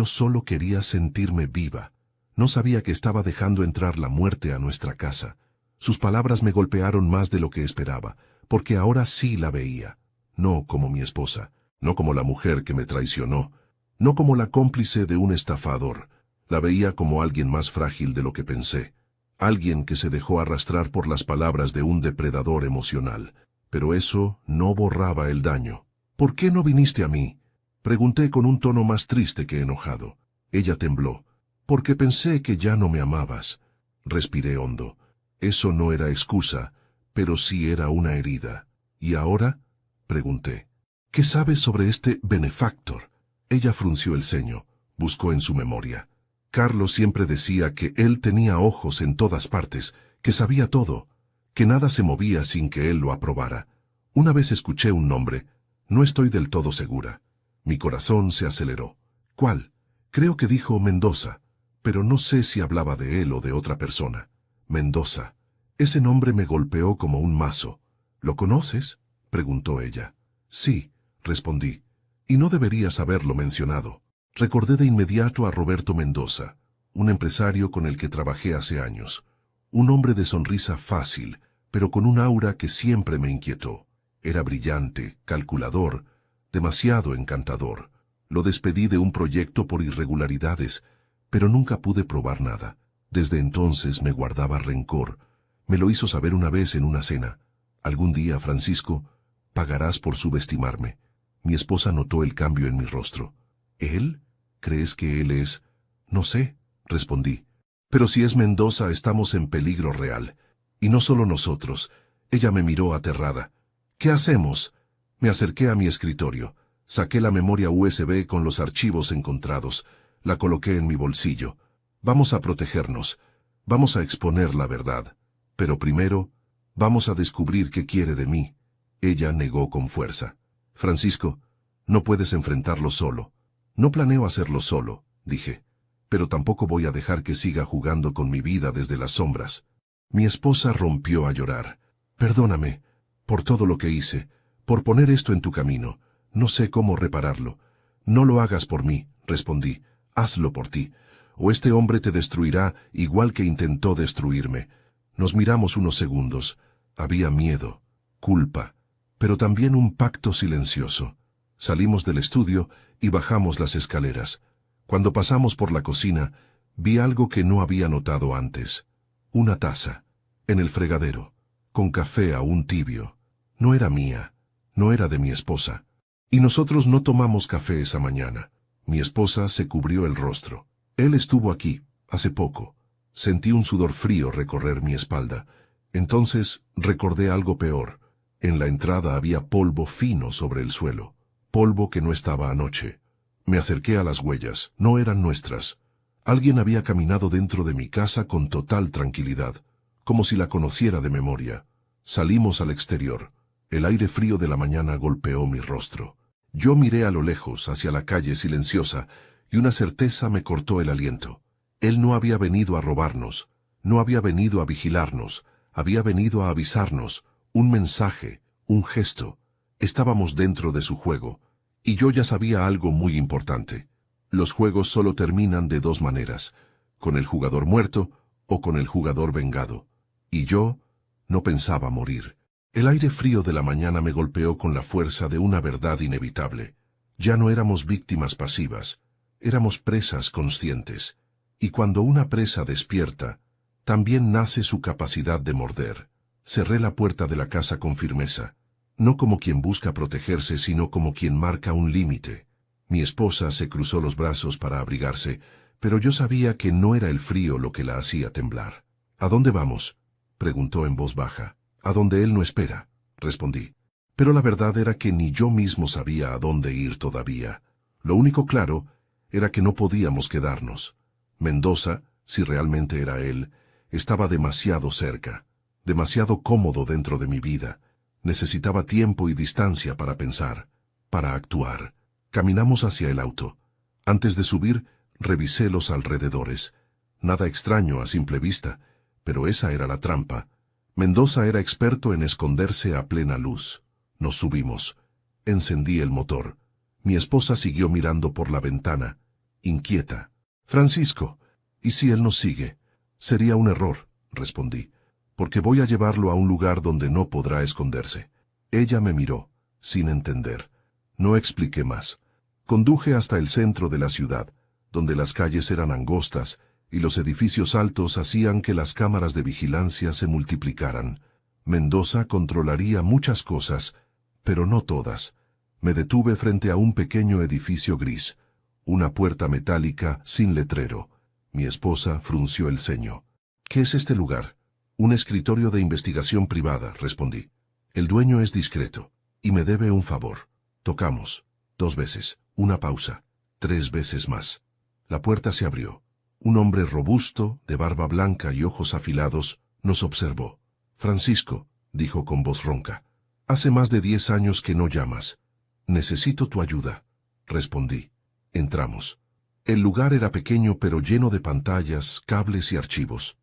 Speaker 1: solo quería sentirme viva. No sabía que estaba dejando entrar la muerte a nuestra casa. Sus palabras me golpearon más de lo que esperaba, porque ahora sí la veía. No como mi esposa, no como la mujer que me traicionó, no como la cómplice de un estafador. La veía como alguien más frágil de lo que pensé. Alguien que se dejó arrastrar por las palabras de un depredador emocional. Pero eso no borraba el daño. ¿Por qué no viniste a mí? Pregunté con un tono más triste que enojado. Ella tembló. Porque pensé que ya no me amabas. Respiré hondo. Eso no era excusa, pero sí era una herida. ¿Y ahora? Pregunté. ¿Qué sabes sobre este benefactor? Ella frunció el ceño. Buscó en su memoria. Carlos siempre decía que él tenía ojos en todas partes, que sabía todo, que nada se movía sin que él lo aprobara. Una vez escuché un nombre. No estoy del todo segura. Mi corazón se aceleró. ¿Cuál? Creo que dijo Mendoza, pero no sé si hablaba de él o de otra persona. Mendoza. Ese nombre me golpeó como un mazo. ¿Lo conoces? Preguntó ella. Sí, respondí. Y no deberías haberlo mencionado. Recordé de inmediato a Roberto Mendoza, un empresario con el que trabajé hace años. Un hombre de sonrisa fácil, pero con un aura que siempre me inquietó. Era brillante, calculador, demasiado encantador. Lo despedí de un proyecto por irregularidades, pero nunca pude probar nada. Desde entonces me guardaba rencor. Me lo hizo saber una vez en una cena. Algún día, Francisco, pagarás por subestimarme. Mi esposa notó el cambio en mi rostro. ¿Él? ¿Crees que él es? No sé, respondí. Pero si es Mendoza, estamos en peligro real. Y no solo nosotros. Ella me miró aterrada. ¿Qué hacemos? Me acerqué a mi escritorio. Saqué la memoria USB con los archivos encontrados. La coloqué en mi bolsillo. Vamos a protegernos. Vamos a exponer la verdad. Pero primero, vamos a descubrir qué quiere de mí. Ella negó con fuerza. Francisco, no puedes enfrentarlo solo. No planeo hacerlo solo, dije. Pero tampoco voy a dejar que siga jugando con mi vida desde las sombras. Mi esposa rompió a llorar. Perdóname, por todo lo que hice, por poner esto en tu camino. No sé cómo repararlo. No lo hagas por mí, respondí. Hazlo por ti, o este hombre te destruirá igual que intentó destruirme. Nos miramos unos segundos. Había miedo, culpa, pero también un pacto silencioso. Salimos del estudio y bajamos las escaleras. Cuando pasamos por la cocina, vi algo que no había notado antes. Una taza, en el fregadero, con café aún tibio. No era mía, no era de mi esposa. Y nosotros no tomamos café esa mañana. Mi esposa se cubrió el rostro. Él estuvo aquí, hace poco. Sentí un sudor frío recorrer mi espalda. Entonces recordé algo peor. En la entrada había polvo fino sobre el suelo. Polvo que no estaba anoche. Me acerqué a las huellas. No eran nuestras. Alguien había caminado dentro de mi casa con total tranquilidad, como si la conociera de memoria. Salimos al exterior. El aire frío de la mañana golpeó mi rostro. Yo miré a lo lejos, hacia la calle silenciosa, y una certeza me cortó el aliento. Él no había venido a robarnos, no había venido a vigilarnos, había venido a avisarnos, un mensaje, un gesto. Estábamos dentro de su juego, y yo ya sabía algo muy importante. Los juegos solo terminan de dos maneras, con el jugador muerto o con el jugador vengado. Y yo no pensaba morir. El aire frío de la mañana me golpeó con la fuerza de una verdad inevitable. Ya no éramos víctimas pasivas, éramos presas conscientes. Y cuando una presa despierta, también nace su capacidad de morder. Cerré la puerta de la casa con firmeza, no como quien busca protegerse, sino como quien marca un límite. Mi esposa se cruzó los brazos para abrigarse, pero yo sabía que no era el frío lo que la hacía temblar. ¿A dónde vamos?, preguntó en voz baja. A donde él no espera, respondí. Pero la verdad era que ni yo mismo sabía a dónde ir todavía. Lo único claro era que no podíamos quedarnos. Mendoza, si realmente era él, estaba demasiado cerca, demasiado cómodo dentro de mi vida. Necesitaba tiempo y distancia para pensar, para actuar. Caminamos hacia el auto. Antes de subir, revisé los alrededores. Nada extraño a simple vista, pero esa era la trampa. Mendoza era experto en esconderse a plena luz. Nos subimos. Encendí el motor. Mi esposa siguió mirando por la ventana, inquieta. Francisco, ¿y si él nos sigue? Sería un error, respondí, porque voy a llevarlo a un lugar donde no podrá esconderse. Ella me miró, sin entender. No expliqué más. Conduje hasta el centro de la ciudad, donde las calles eran angostas y los edificios altos hacían que las cámaras de vigilancia se multiplicaran. Mendoza controlaría muchas cosas, pero no todas. Me detuve frente a un pequeño edificio gris, una puerta metálica sin letrero. Mi esposa frunció el ceño. ¿Qué es este lugar? Un escritorio de investigación privada, respondí. El dueño es discreto, y me debe un favor. Tocamos. 2 veces, una pausa, 3 veces más. La puerta se abrió. Un hombre robusto, de barba blanca y ojos afilados, nos observó. Francisco, dijo con voz ronca, hace más de 10 años que no llamas. Necesito tu ayuda, respondí. Entramos. El lugar era pequeño pero lleno de pantallas, cables y archivos.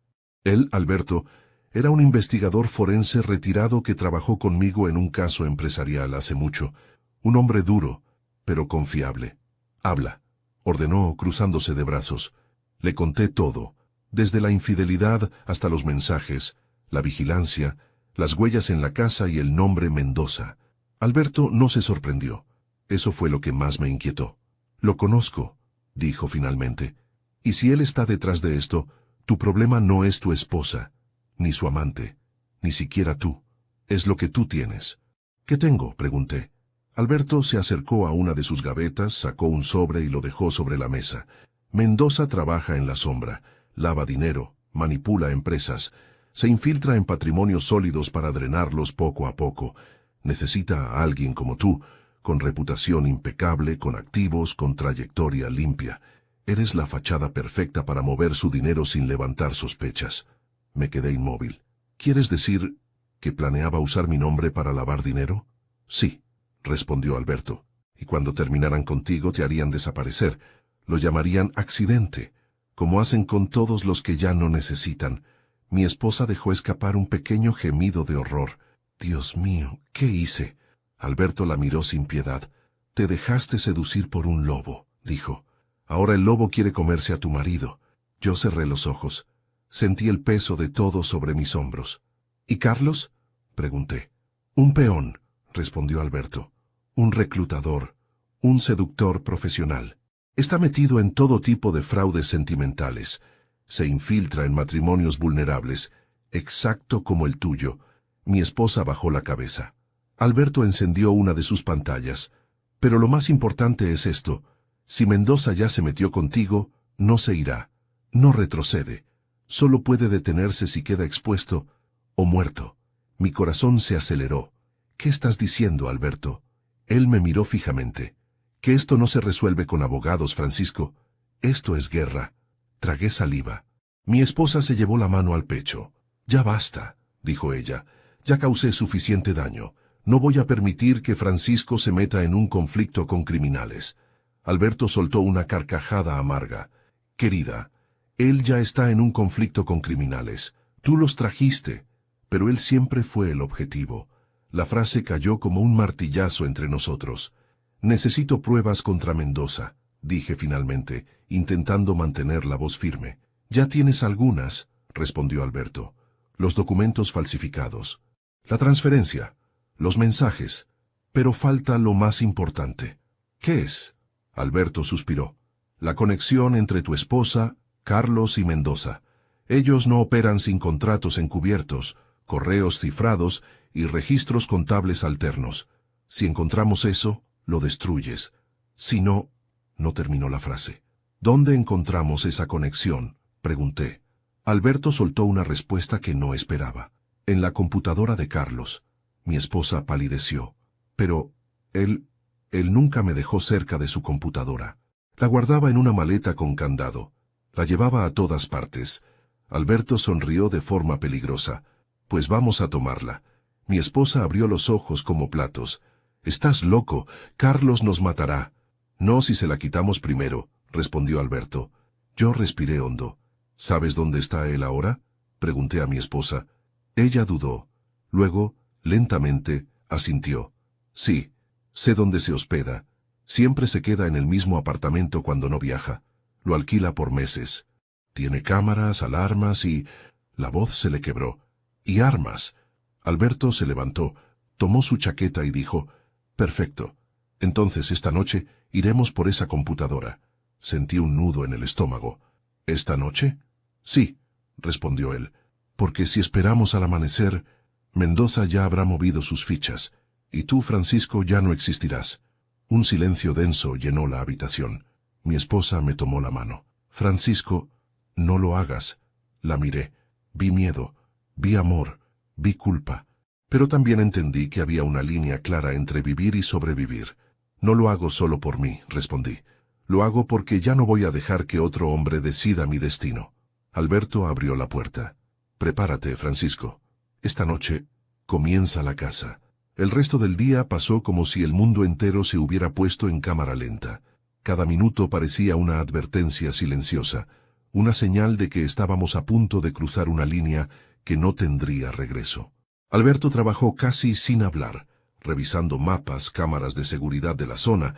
Speaker 1: Él, Alberto, era un investigador forense retirado que trabajó conmigo en un caso empresarial hace mucho. Un hombre duro, pero confiable. Habla, ordenó cruzándose de brazos. Le conté todo, desde la infidelidad hasta los mensajes, la vigilancia, las huellas en la casa y el nombre Mendoza. Alberto no se sorprendió. Eso fue lo que más me inquietó. Lo conozco, dijo finalmente. Y si él está detrás de esto, tu problema no es tu esposa, ni su amante, ni siquiera tú. Es lo que tú tienes. ¿Qué tengo?, pregunté. Alberto se acercó a una de sus gavetas, sacó un sobre y lo dejó sobre la mesa. Mendoza trabaja en la sombra, lava dinero, manipula empresas, se infiltra en patrimonios sólidos para drenarlos poco a poco. Necesita a alguien como tú, con reputación impecable, con activos, con trayectoria limpia. Eres la fachada perfecta para mover su dinero sin levantar sospechas. Me quedé inmóvil. ¿Quieres decir que planeaba usar mi nombre para lavar dinero? Sí, respondió Alberto. Y cuando terminaran contigo te harían desaparecer. Lo llamarían accidente, como hacen con todos los que ya no necesitan. Mi esposa dejó escapar un pequeño gemido de horror. Dios mío, ¿qué hice? Alberto la miró sin piedad. Te dejaste seducir por un lobo, dijo. Ahora el lobo quiere comerse a tu marido. Yo cerré los ojos. Sentí el peso de todo sobre mis hombros. ¿Y Carlos?, pregunté. Un peón, respondió Alberto. Un reclutador, un seductor profesional. Está metido en todo tipo de fraudes sentimentales. Se infiltra en matrimonios vulnerables, exacto como el tuyo. Mi esposa bajó la cabeza. Alberto encendió una de sus pantallas. Pero lo más importante es esto. Si Mendoza ya se metió contigo, no se irá. No retrocede. Solo puede detenerse si queda expuesto o muerto. Mi corazón se aceleró. ¿Qué estás diciendo, Alberto? Él me miró fijamente. Que esto no se resuelve con abogados, Francisco. Esto es guerra. Tragué saliva. Mi esposa se llevó la mano al pecho. Ya basta, dijo ella. Ya causé suficiente daño. No voy a permitir que Francisco se meta en un conflicto con criminales. Alberto soltó una carcajada amarga. Querida, él ya está en un conflicto con criminales. Tú los trajiste, pero él siempre fue el objetivo. La frase cayó como un martillazo entre nosotros. Necesito pruebas contra Mendoza, dije finalmente, intentando mantener la voz firme. Ya tienes algunas, respondió Alberto. Los documentos falsificados, la transferencia, los mensajes. Pero falta lo más importante. ¿Qué es? Alberto suspiró. La conexión entre tu esposa, Carlos y Mendoza. Ellos no operan sin contratos encubiertos, correos cifrados y registros contables alternos. Si encontramos eso, lo destruyes. Si no, no terminó la frase. ¿Dónde encontramos esa conexión?, pregunté. Alberto soltó una respuesta que no esperaba. En la computadora de Carlos. Mi esposa palideció. Pero él nunca me dejó cerca de su computadora. La guardaba en una maleta con candado. La llevaba a todas partes. Alberto sonrió de forma peligrosa. Pues vamos a tomarla. Mi esposa abrió los ojos como platos. «Estás loco, Carlos nos matará». «No si se la quitamos primero», respondió Alberto. Yo respiré hondo. «¿Sabes dónde está él ahora?», pregunté a mi esposa. Ella dudó. Luego, lentamente, asintió. Sí, sé dónde se hospeda. Siempre se queda en el mismo apartamento cuando no viaja. Lo alquila por meses. Tiene cámaras, alarmas y... La voz se le quebró. Y armas. Alberto se levantó, tomó su chaqueta y dijo, «Perfecto. Entonces esta noche iremos por esa computadora». Sentí un nudo en el estómago. «¿Esta noche?» «Sí», respondió él, «porque si esperamos al amanecer, Mendoza ya habrá movido sus fichas, y tú, Francisco, ya no existirás». Un silencio denso llenó la habitación. Mi esposa me tomó la mano. «Francisco, no lo hagas». La miré. Vi miedo, vi amor, vi culpa. Pero también entendí que había una línea clara entre vivir y sobrevivir. «No lo hago solo por mí», respondí. «Lo hago porque ya no voy a dejar que otro hombre decida mi destino». Alberto abrió la puerta. «Prepárate, Francisco. Esta noche comienza la caza». El resto del día pasó como si el mundo entero se hubiera puesto en cámara lenta. Cada minuto parecía una advertencia silenciosa, una señal de que estábamos a punto de cruzar una línea que no tendría regreso. Alberto trabajó casi sin hablar, revisando mapas, cámaras de seguridad de la zona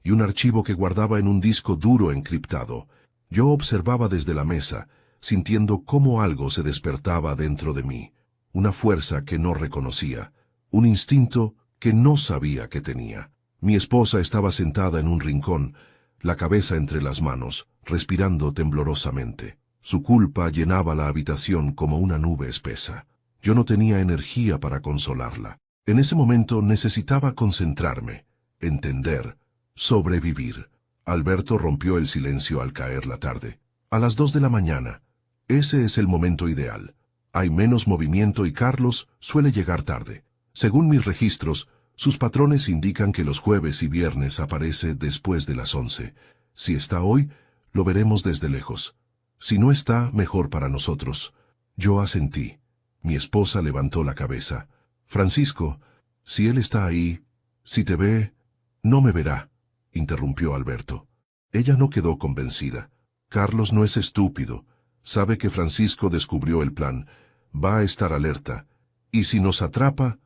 Speaker 1: y un archivo que guardaba en un disco duro encriptado. Yo observaba desde la mesa, sintiendo cómo algo se despertaba dentro de mí, una fuerza que no reconocía, un instinto que no sabía que tenía. Mi esposa estaba sentada en un rincón, la cabeza entre las manos, respirando temblorosamente. Su culpa llenaba la habitación como una nube espesa. Yo no tenía energía para consolarla. En ese momento necesitaba concentrarme, entender, sobrevivir. Alberto rompió el silencio al caer la tarde. A las 2 de la mañana. Ese es el momento ideal. Hay menos movimiento y Carlos suele llegar tarde. Según mis registros, sus patrones indican que los jueves y viernes aparece después de las 11. Si está hoy, lo veremos desde lejos. Si no está, mejor para nosotros. Yo asentí. Mi esposa levantó la cabeza. «Francisco, si él está ahí, si te ve, no me verá», interrumpió Alberto. Ella no quedó convencida. «Carlos no es estúpido. Sabe que Francisco descubrió el plan. Va a estar alerta. Y si nos atrapa,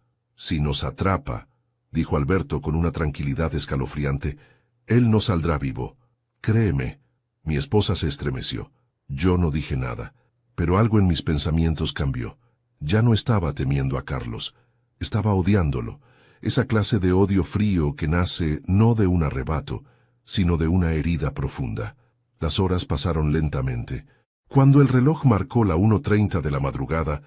Speaker 1: dijo Alberto con una tranquilidad escalofriante, él no saldrá vivo. Créeme». Mi esposa se estremeció. Yo no dije nada, pero algo en mis pensamientos cambió. Ya no estaba temiendo a Carlos, estaba odiándolo, esa clase de odio frío que nace no de un arrebato, sino de una herida profunda. Las horas pasaron lentamente. Cuando el reloj marcó la 1:30 de la madrugada,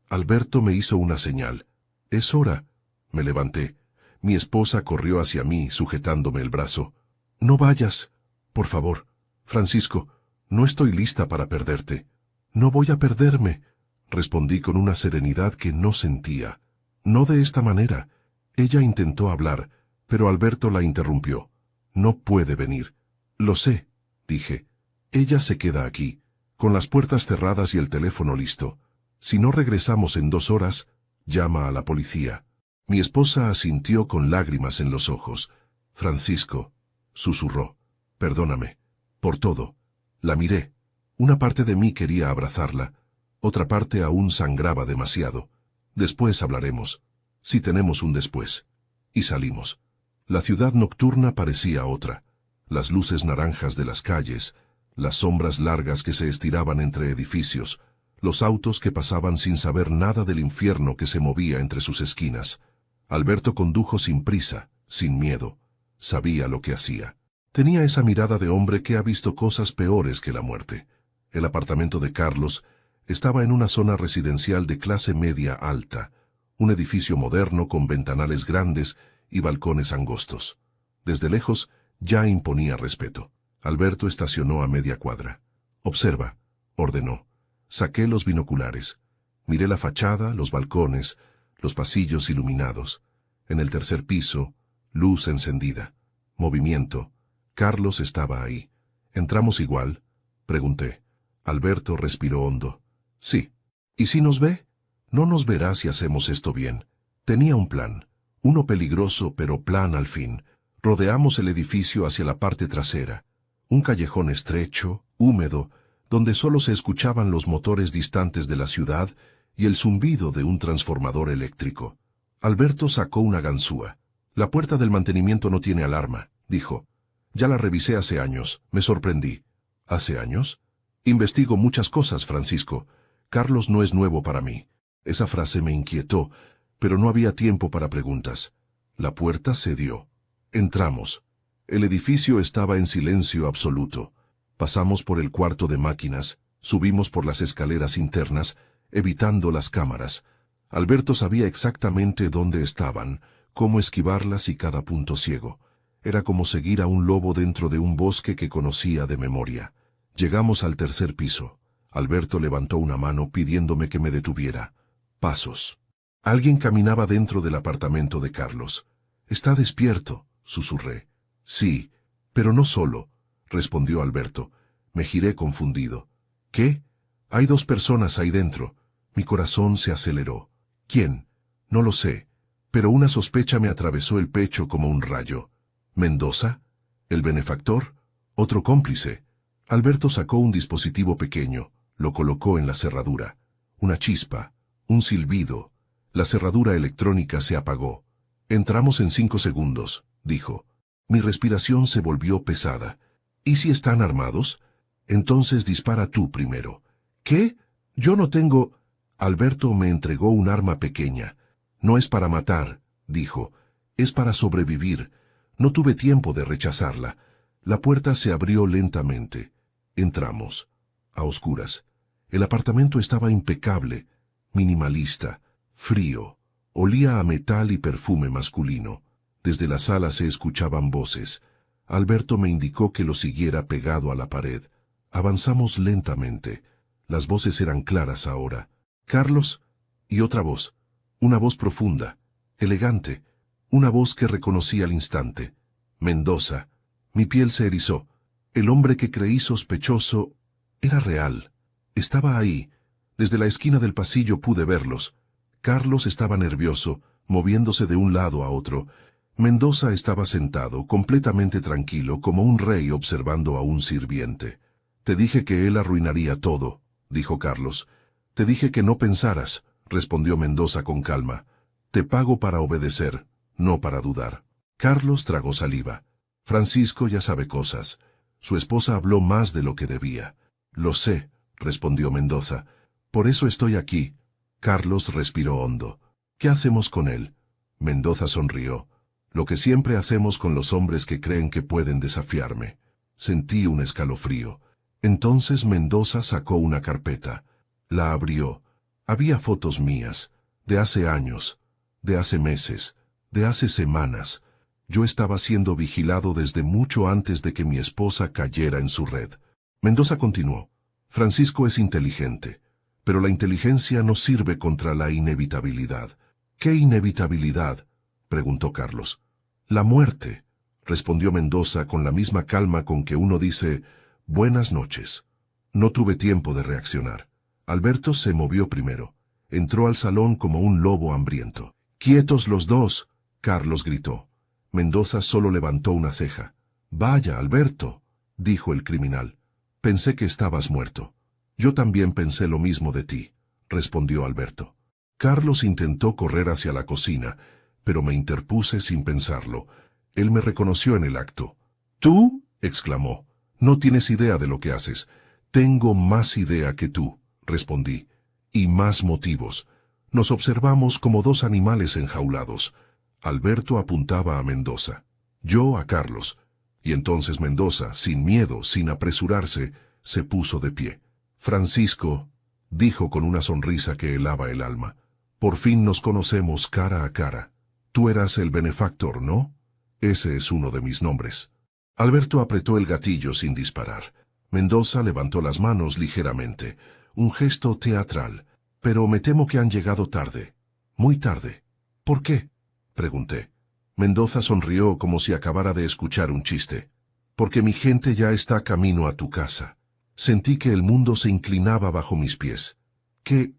Speaker 1: Alberto me hizo una señal. «Es hora». Me levanté. Mi esposa corrió hacia mí, sujetándome el brazo. «No vayas, por favor. Francisco, no estoy lista para perderte». «No voy a perderme», respondí con una serenidad que no sentía. «No de esta manera». Ella intentó hablar, pero Alberto la interrumpió. «No puede venir». «Lo sé», dije. «Ella se queda aquí, con las puertas cerradas y el teléfono listo. Si no regresamos en 2 horas, llama a la policía». Mi esposa asintió con lágrimas en los ojos. «Francisco», susurró, «perdóname, por todo». La miré. Una parte de mí quería abrazarla, otra parte aún sangraba demasiado. «Después hablaremos, si tenemos un después». Y salimos. La ciudad nocturna parecía otra. Las luces naranjas de las calles, las sombras largas que se estiraban entre edificios, los autos que pasaban sin saber nada del infierno que se movía entre sus esquinas. Alberto condujo sin prisa, sin miedo. Sabía lo que hacía. Tenía esa mirada de hombre que ha visto cosas peores que la muerte. El apartamento de Carlos estaba en una zona residencial de clase media alta, un edificio moderno con ventanales grandes y balcones angostos. Desde lejos ya imponía respeto. Alberto estacionó a media cuadra. «Observa», ordenó. Saqué los binoculares. Miré la fachada, los balcones, los pasillos iluminados. En el tercer piso, luz encendida. Movimiento. Carlos estaba ahí. «¿Entramos igual?», pregunté. Alberto respiró hondo. «Sí». «¿Y si nos ve?». «No nos verá si hacemos esto bien». Tenía un plan. Uno peligroso, pero plan al fin. Rodeamos el edificio hacia la parte trasera. Un callejón estrecho, húmedo, donde solo se escuchaban los motores distantes de la ciudad y el zumbido de un transformador eléctrico. Alberto sacó una ganzúa. La puerta del mantenimiento no tiene alarma, dijo. Ya la revisé hace años, me sorprendí. ¿Hace años? Investigo muchas cosas, Francisco. Carlos no es nuevo para mí. Esa frase me inquietó, pero no había tiempo para preguntas. La puerta cedió. Entramos. El edificio estaba en silencio absoluto. Pasamos por el cuarto de máquinas, subimos por las escaleras internas, evitando las cámaras. Alberto sabía exactamente dónde estaban, cómo esquivarlas y cada punto ciego. Era como seguir a un lobo dentro de un bosque que conocía de memoria. Llegamos al tercer piso. Alberto levantó una mano pidiéndome que me detuviera. Pasos. Alguien caminaba dentro del apartamento de Carlos. «Está despierto», susurré. «Sí, pero no solo», respondió Alberto. Me giré confundido. «¿Qué? Hay 2 personas ahí dentro». Mi corazón se aceleró. «¿Quién? No lo sé, pero una sospecha me atravesó el pecho como un rayo». «¿Mendoza? ¿El benefactor? ¿Otro cómplice?» Alberto sacó un dispositivo pequeño, lo colocó en la cerradura. Una chispa, un silbido. La cerradura electrónica se apagó. «Entramos en 5 segundos», dijo. Mi respiración se volvió pesada. «¿Y si están armados? Entonces dispara tú primero». «¿Qué? Yo no tengo...» Alberto me entregó un arma pequeña. «No es para matar», dijo. «Es para sobrevivir». No tuve tiempo de rechazarla. La puerta se abrió lentamente. Entramos. A oscuras. El apartamento estaba impecable, minimalista, frío. Olía a metal y perfume masculino. Desde la sala se escuchaban voces. Alberto me indicó que lo siguiera pegado a la pared. Avanzamos lentamente. Las voces eran claras ahora. «Carlos», y otra voz. Una voz profunda, elegante. Una voz que reconocí al instante. «Mendoza». Mi piel se erizó. El hombre que creí sospechoso era real. Estaba ahí. Desde la esquina del pasillo pude verlos. Carlos estaba nervioso, moviéndose de un lado a otro. Mendoza estaba sentado, completamente tranquilo, como un rey observando a un sirviente. «Te dije que él arruinaría todo», dijo Carlos. «Te dije que no pensaras», respondió Mendoza con calma. «Te pago para obedecer, no para dudar». Carlos tragó saliva. Francisco ya sabe cosas. Su esposa habló más de lo que debía. «Lo sé», respondió Mendoza. «Por eso estoy aquí». Carlos respiró hondo. «¿Qué hacemos con él?» Mendoza sonrió. «Lo que siempre hacemos con los hombres que creen que pueden desafiarme». Sentí un escalofrío. Entonces Mendoza sacó una carpeta. La abrió. Había fotos mías, de hace años, de hace meses, de hace semanas. Yo estaba siendo vigilado desde mucho antes de que mi esposa cayera en su red. Mendoza continuó. «Francisco es inteligente, pero la inteligencia no sirve contra la inevitabilidad». «¿Qué inevitabilidad?», preguntó Carlos. «La muerte», respondió Mendoza con la misma calma con que uno dice «buenas noches». No tuve tiempo de reaccionar. Alberto se movió primero. Entró al salón como un lobo hambriento. «¡Quietos los dos!», Carlos gritó. Mendoza solo levantó una ceja. «Vaya, Alberto», dijo el criminal. «Pensé que estabas muerto». «Yo también pensé lo mismo de ti», respondió Alberto. Carlos intentó correr hacia la cocina, pero me interpuse sin pensarlo. Él me reconoció en el acto. «¿Tú?», exclamó. «No tienes idea de lo que haces». «Tengo más idea que tú», respondí. «Y más motivos». Nos observamos como 2 animales enjaulados. Alberto apuntaba a Mendoza, yo a Carlos, y entonces Mendoza, sin miedo, sin apresurarse, se puso de pie. «Francisco», dijo con una sonrisa que helaba el alma, «por fin nos conocemos cara a cara. Tú eras el benefactor, ¿no? Ese es uno de mis nombres». Alberto apretó el gatillo sin disparar. Mendoza levantó las manos ligeramente, un gesto teatral. «Pero me temo que han llegado tarde, muy tarde». «¿Por qué?», pregunté. Mendoza sonrió como si acabara de escuchar un chiste. «Porque mi gente ya está camino a tu casa». Sentí que el mundo se inclinaba bajo mis pies. «¿Qué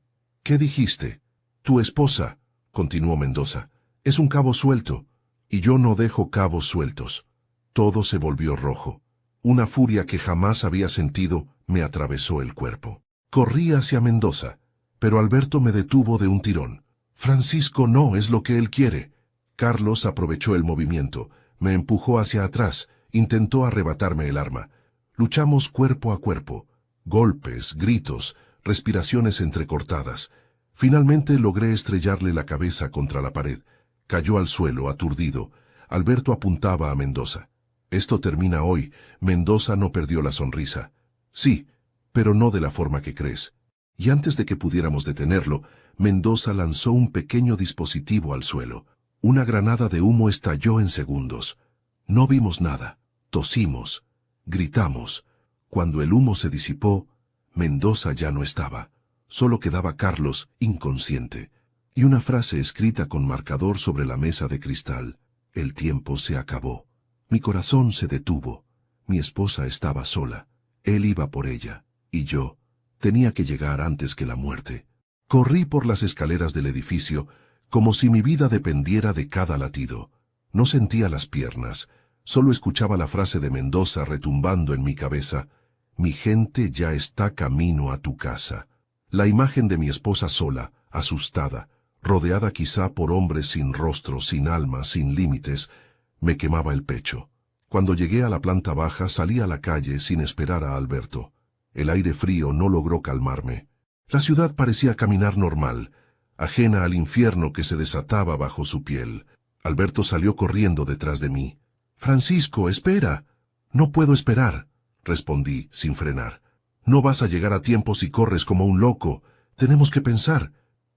Speaker 1: dijiste?» «Tu esposa», continuó Mendoza, «es un cabo suelto, y yo no dejo cabos sueltos». Todo se volvió rojo. Una furia que jamás había sentido me atravesó el cuerpo. Corrí hacia Mendoza, pero Alberto me detuvo de un tirón. Francisco, no es lo que él quiere. Carlos aprovechó el movimiento, me empujó hacia atrás, intentó arrebatarme el arma. Luchamos cuerpo a cuerpo. Golpes, gritos, respiraciones entrecortadas. Finalmente logré estrellarle la cabeza contra la pared. Cayó al suelo, aturdido. Alberto apuntaba a Mendoza. Esto termina hoy. Mendoza no perdió la sonrisa. Sí, pero no de la forma que crees. Y antes de que pudiéramos detenerlo, Mendoza lanzó un pequeño dispositivo al suelo. Una granada de humo estalló en segundos. No vimos nada. Tosimos. Gritamos. Cuando el humo se disipó, Mendoza ya no estaba. Solo quedaba Carlos, inconsciente. Y una frase escrita con marcador sobre la mesa de cristal. El tiempo se acabó. Mi corazón se detuvo. Mi esposa estaba sola. Él iba por ella. Y yo tenía que llegar antes que la muerte. Corrí por las escaleras del edificio, como si mi vida dependiera de cada latido. No sentía las piernas. Solo escuchaba la frase de Mendoza retumbando en mi cabeza. Mi gente ya está camino a tu casa. La imagen de mi esposa sola, asustada, rodeada quizá por hombres sin rostro, sin alma, sin límites, me quemaba el pecho. Cuando llegué a la planta baja salí a la calle sin esperar a Alberto. El aire frío no logró calmarme. La ciudad parecía caminar normal, ajena al infierno que se desataba bajo su piel. Alberto salió corriendo detrás de mí. «Francisco, espera». «No puedo esperar», respondí, sin frenar. «No vas a llegar a tiempo si corres como un loco. Tenemos que pensar».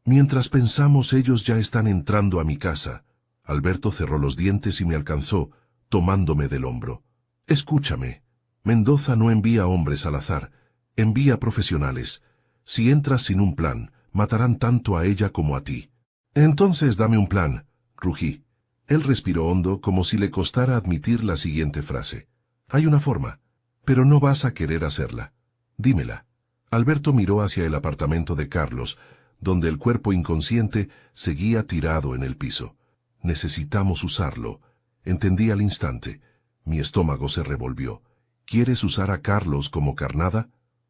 Speaker 1: Mientras pensamos, ellos ya están entrando a mi casa. Alberto cerró los dientes y me alcanzó, tomándome del hombro. «Escúchame. Mendoza no envía hombres al azar. Envía profesionales. Si entras sin un plan, matarán tanto a ella como a ti». «Entonces dame un plan», rugí. Él respiró hondo como si le costara admitir la siguiente frase. «Hay una forma, pero no vas a querer hacerla. Dímela». Alberto miró hacia el apartamento de Carlos, donde el cuerpo inconsciente seguía tirado en el piso. «Necesitamos usarlo». Entendí al instante. Mi estómago se revolvió. «¿Quieres usar a Carlos como carnada?»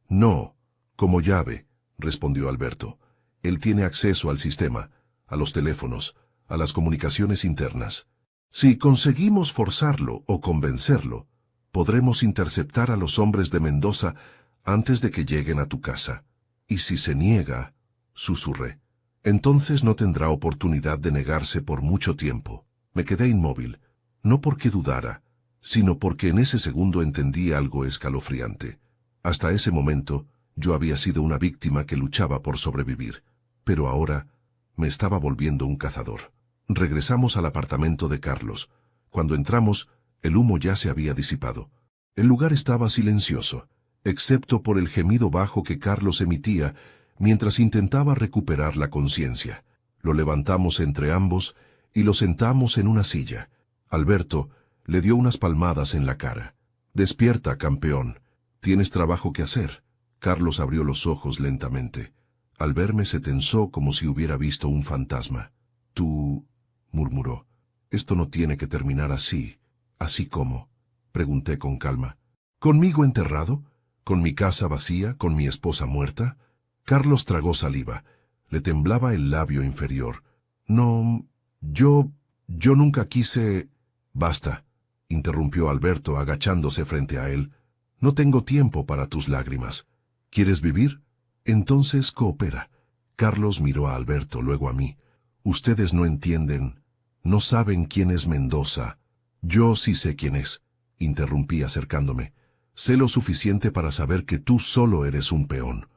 Speaker 1: «No, como llave», respondió Alberto. «Él tiene acceso al sistema, a los teléfonos, a las comunicaciones internas. Si conseguimos forzarlo o convencerlo, podremos interceptar a los hombres de Mendoza antes de que lleguen a tu casa. Y si se niega», susurré, «entonces no tendrá oportunidad de negarse por mucho tiempo». Me quedé inmóvil, no porque dudara, sino porque en ese segundo entendí algo escalofriante. Hasta ese momento, yo había sido una víctima que luchaba por sobrevivir, pero ahora me estaba volviendo un cazador. Regresamos al apartamento de Carlos. Cuando entramos, el humo ya se había disipado. El lugar estaba silencioso, excepto por el gemido bajo que Carlos emitía mientras intentaba recuperar la conciencia. Lo levantamos entre ambos y lo sentamos en una silla. Alberto le dio unas palmadas en la cara. «Despierta, campeón. Tienes trabajo que hacer». Carlos abrió los ojos lentamente. Al verme se tensó como si hubiera visto un fantasma. «Tú», murmuró, «esto no tiene que terminar así». «¿Así cómo?», pregunté con calma. «¿Conmigo enterrado? ¿Con mi casa vacía? ¿Con mi esposa muerta?» Carlos tragó saliva. Le temblaba el labio inferior. «No, yo nunca quise...» «Basta», interrumpió Alberto agachándose frente a él. «No tengo tiempo para tus lágrimas. ¿Quieres vivir? Entonces coopera». Carlos miró a Alberto, luego a mí. «Ustedes no entienden, no saben quién es Mendoza». «Yo sí sé quién es», interrumpí acercándome. «Sé lo suficiente para saber que tú solo eres un peón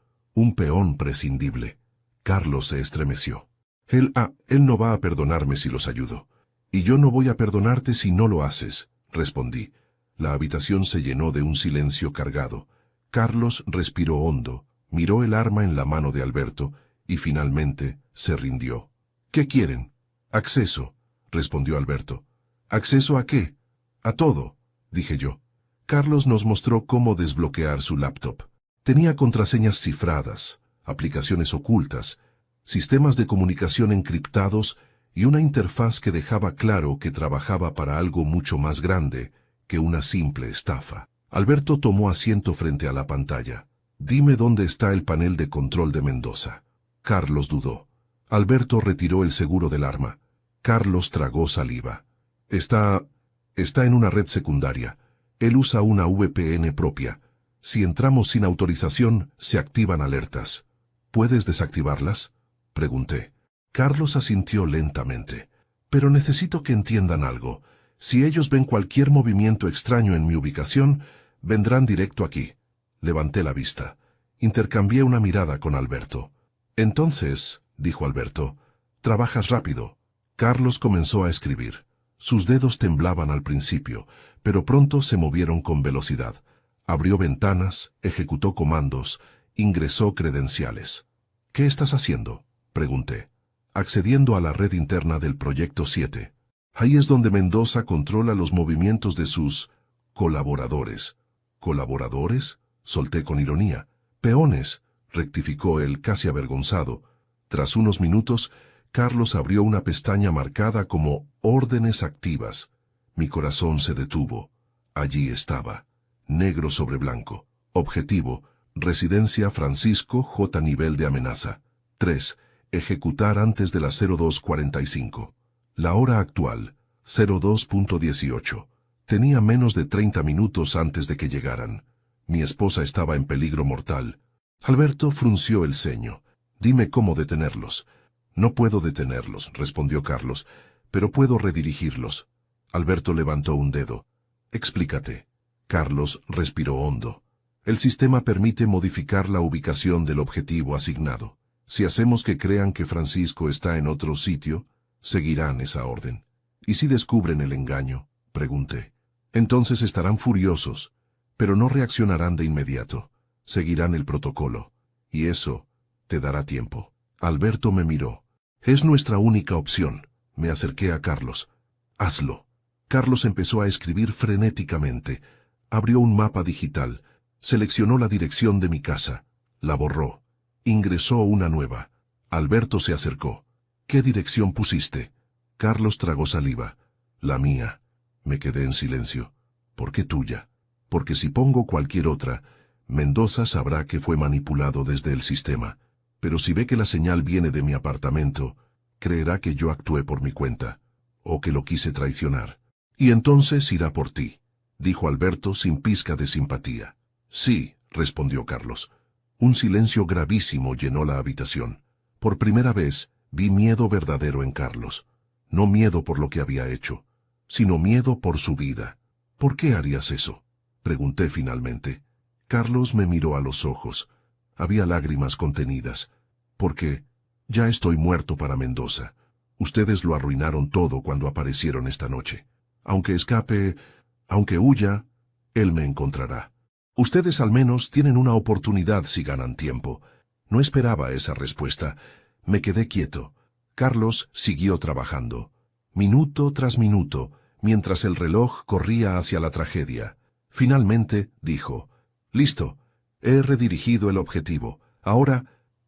Speaker 1: prescindible». Carlos se estremeció. Él no va a perdonarme si los ayudo. «Y yo no voy a perdonarte si no lo haces», respondí. La habitación se llenó de un silencio cargado. Carlos respiró hondo, miró el arma en la mano de Alberto y finalmente se rindió. «¿Qué quieren?» «Acceso», respondió Alberto. «¿Acceso a qué?» «A todo», dije yo. Carlos nos mostró cómo desbloquear su laptop. Tenía contraseñas cifradas, aplicaciones ocultas, sistemas de comunicación encriptados y una interfaz que dejaba claro que trabajaba para algo mucho más grande que una simple estafa. Alberto tomó asiento frente a la pantalla. «Dime dónde está el panel de control de Mendoza». Carlos dudó. Alberto retiró el seguro del arma. Carlos tragó saliva. Está en una red secundaria. Él usa una VPN propia. Si entramos sin autorización, se activan alertas. ¿Puedes desactivarlas?, pregunté. Carlos asintió lentamente. Pero necesito que entiendan algo. Si ellos ven cualquier movimiento extraño en mi ubicación, vendrán directo aquí. Levanté la vista. Intercambié una mirada con Alberto. Entonces, dijo Alberto, trabajas rápido. Carlos comenzó a escribir. Sus dedos temblaban al principio, pero pronto se movieron con velocidad. Abrió ventanas, ejecutó comandos, ingresó credenciales. ¿Qué estás haciendo?, pregunté. Accediendo a la red interna del Proyecto 7. Ahí es donde Mendoza controla los movimientos de sus colaboradores. ¿Colaboradores?, solté con ironía. Peones, rectificó él casi avergonzado. Tras unos minutos, Carlos abrió una pestaña marcada como órdenes activas. Mi corazón se detuvo. Allí estaba, negro sobre blanco. Objetivo, residencia Francisco J. Nivel de amenaza. 3. Ejecutar antes de las 02:45. La hora actual, 02:18. Tenía menos de 30 minutos antes de que llegaran. Mi esposa estaba en peligro mortal. Alberto frunció el ceño. Dime cómo detenerlos. No puedo detenerlos, respondió Carlos, pero puedo redirigirlos. Alberto levantó un dedo. Explícate. Carlos respiró hondo. El sistema permite modificar la ubicación del objetivo asignado. Si hacemos que crean que Francisco está en otro sitio, seguirán esa orden. ¿Y si descubren el engaño?, pregunté. Entonces estarán furiosos, pero no reaccionarán de inmediato. Seguirán el protocolo. Y eso te dará tiempo. Alberto me miró. Es nuestra única opción. Me acerqué a Carlos. Hazlo. Carlos empezó a escribir frenéticamente. Abrió un mapa digital. Seleccionó la dirección de mi casa. La borró. Ingresó una nueva. Alberto se acercó. ¿Qué dirección pusiste? Carlos tragó saliva. La mía. Me quedé en silencio. ¿Por qué tuya? Porque si pongo cualquier otra, Mendoza sabrá que fue manipulado desde el sistema. Pero si ve que la señal viene de mi apartamento, creerá que yo actué por mi cuenta, o que lo quise traicionar. Y entonces irá por ti, dijo Alberto sin pizca de simpatía. Sí, respondió Carlos. Un silencio gravísimo llenó la habitación. Por primera vez, vi miedo verdadero en Carlos. No miedo por lo que había hecho, sino miedo por su vida. ¿Por qué harías eso?, pregunté finalmente. Carlos me miró a los ojos. Había lágrimas contenidas. Porque ya estoy muerto para Mendoza. Ustedes lo arruinaron todo cuando aparecieron esta noche. Aunque escape, aunque huya, él me encontrará. Ustedes al menos tienen una oportunidad si ganan tiempo. No esperaba esa respuesta. Me quedé quieto. Carlos siguió trabajando. Minuto tras minuto, mientras el reloj corría hacia la tragedia. Finalmente, dijo, «Listo, he redirigido el objetivo. Ahora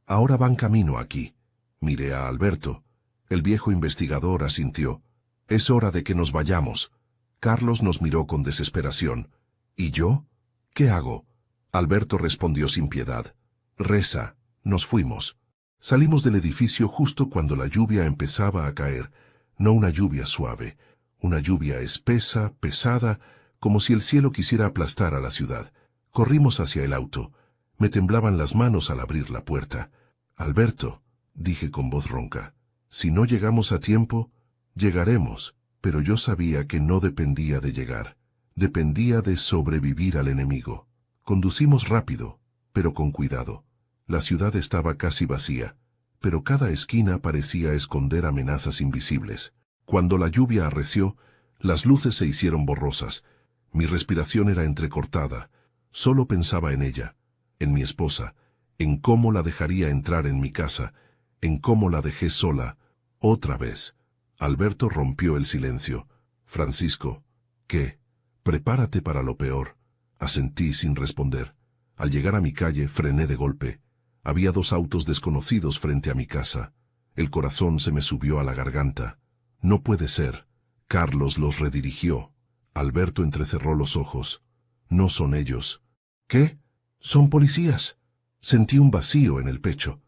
Speaker 1: van camino aquí». Miré a Alberto. El viejo investigador asintió. «Es hora de que nos vayamos». Carlos nos miró con desesperación. «¿Y yo? ¿Qué hago?». Alberto respondió sin piedad. «Reza». Nos fuimos. Salimos del edificio justo cuando la lluvia empezaba a caer. No una lluvia suave, una lluvia espesa, pesada, como si el cielo quisiera aplastar a la ciudad. Corrimos hacia el auto. Me temblaban las manos al abrir la puerta. «Alberto», dije con voz ronca, «si no llegamos a tiempo, llegaremos». Pero yo sabía que no dependía de llegar. Dependía de sobrevivir al enemigo. Conducimos rápido, pero con cuidado. La ciudad estaba casi vacía, pero cada esquina parecía esconder amenazas invisibles. Cuando la lluvia arreció, las luces se hicieron borrosas. Mi respiración era entrecortada. Solo pensaba en ella, en mi esposa, en cómo la dejaría entrar en mi casa, en cómo la dejé sola, otra vez. Alberto rompió el silencio. «Francisco». «¿Qué?». «Prepárate para lo peor». Asentí sin responder. Al llegar a mi calle, frené de golpe. Había 2 autos desconocidos frente a mi casa. El corazón se me subió a la garganta. «No puede ser». Carlos los redirigió. Alberto entrecerró los ojos. «No son ellos». «¿Qué? Son policías». Sentí un vacío en el pecho.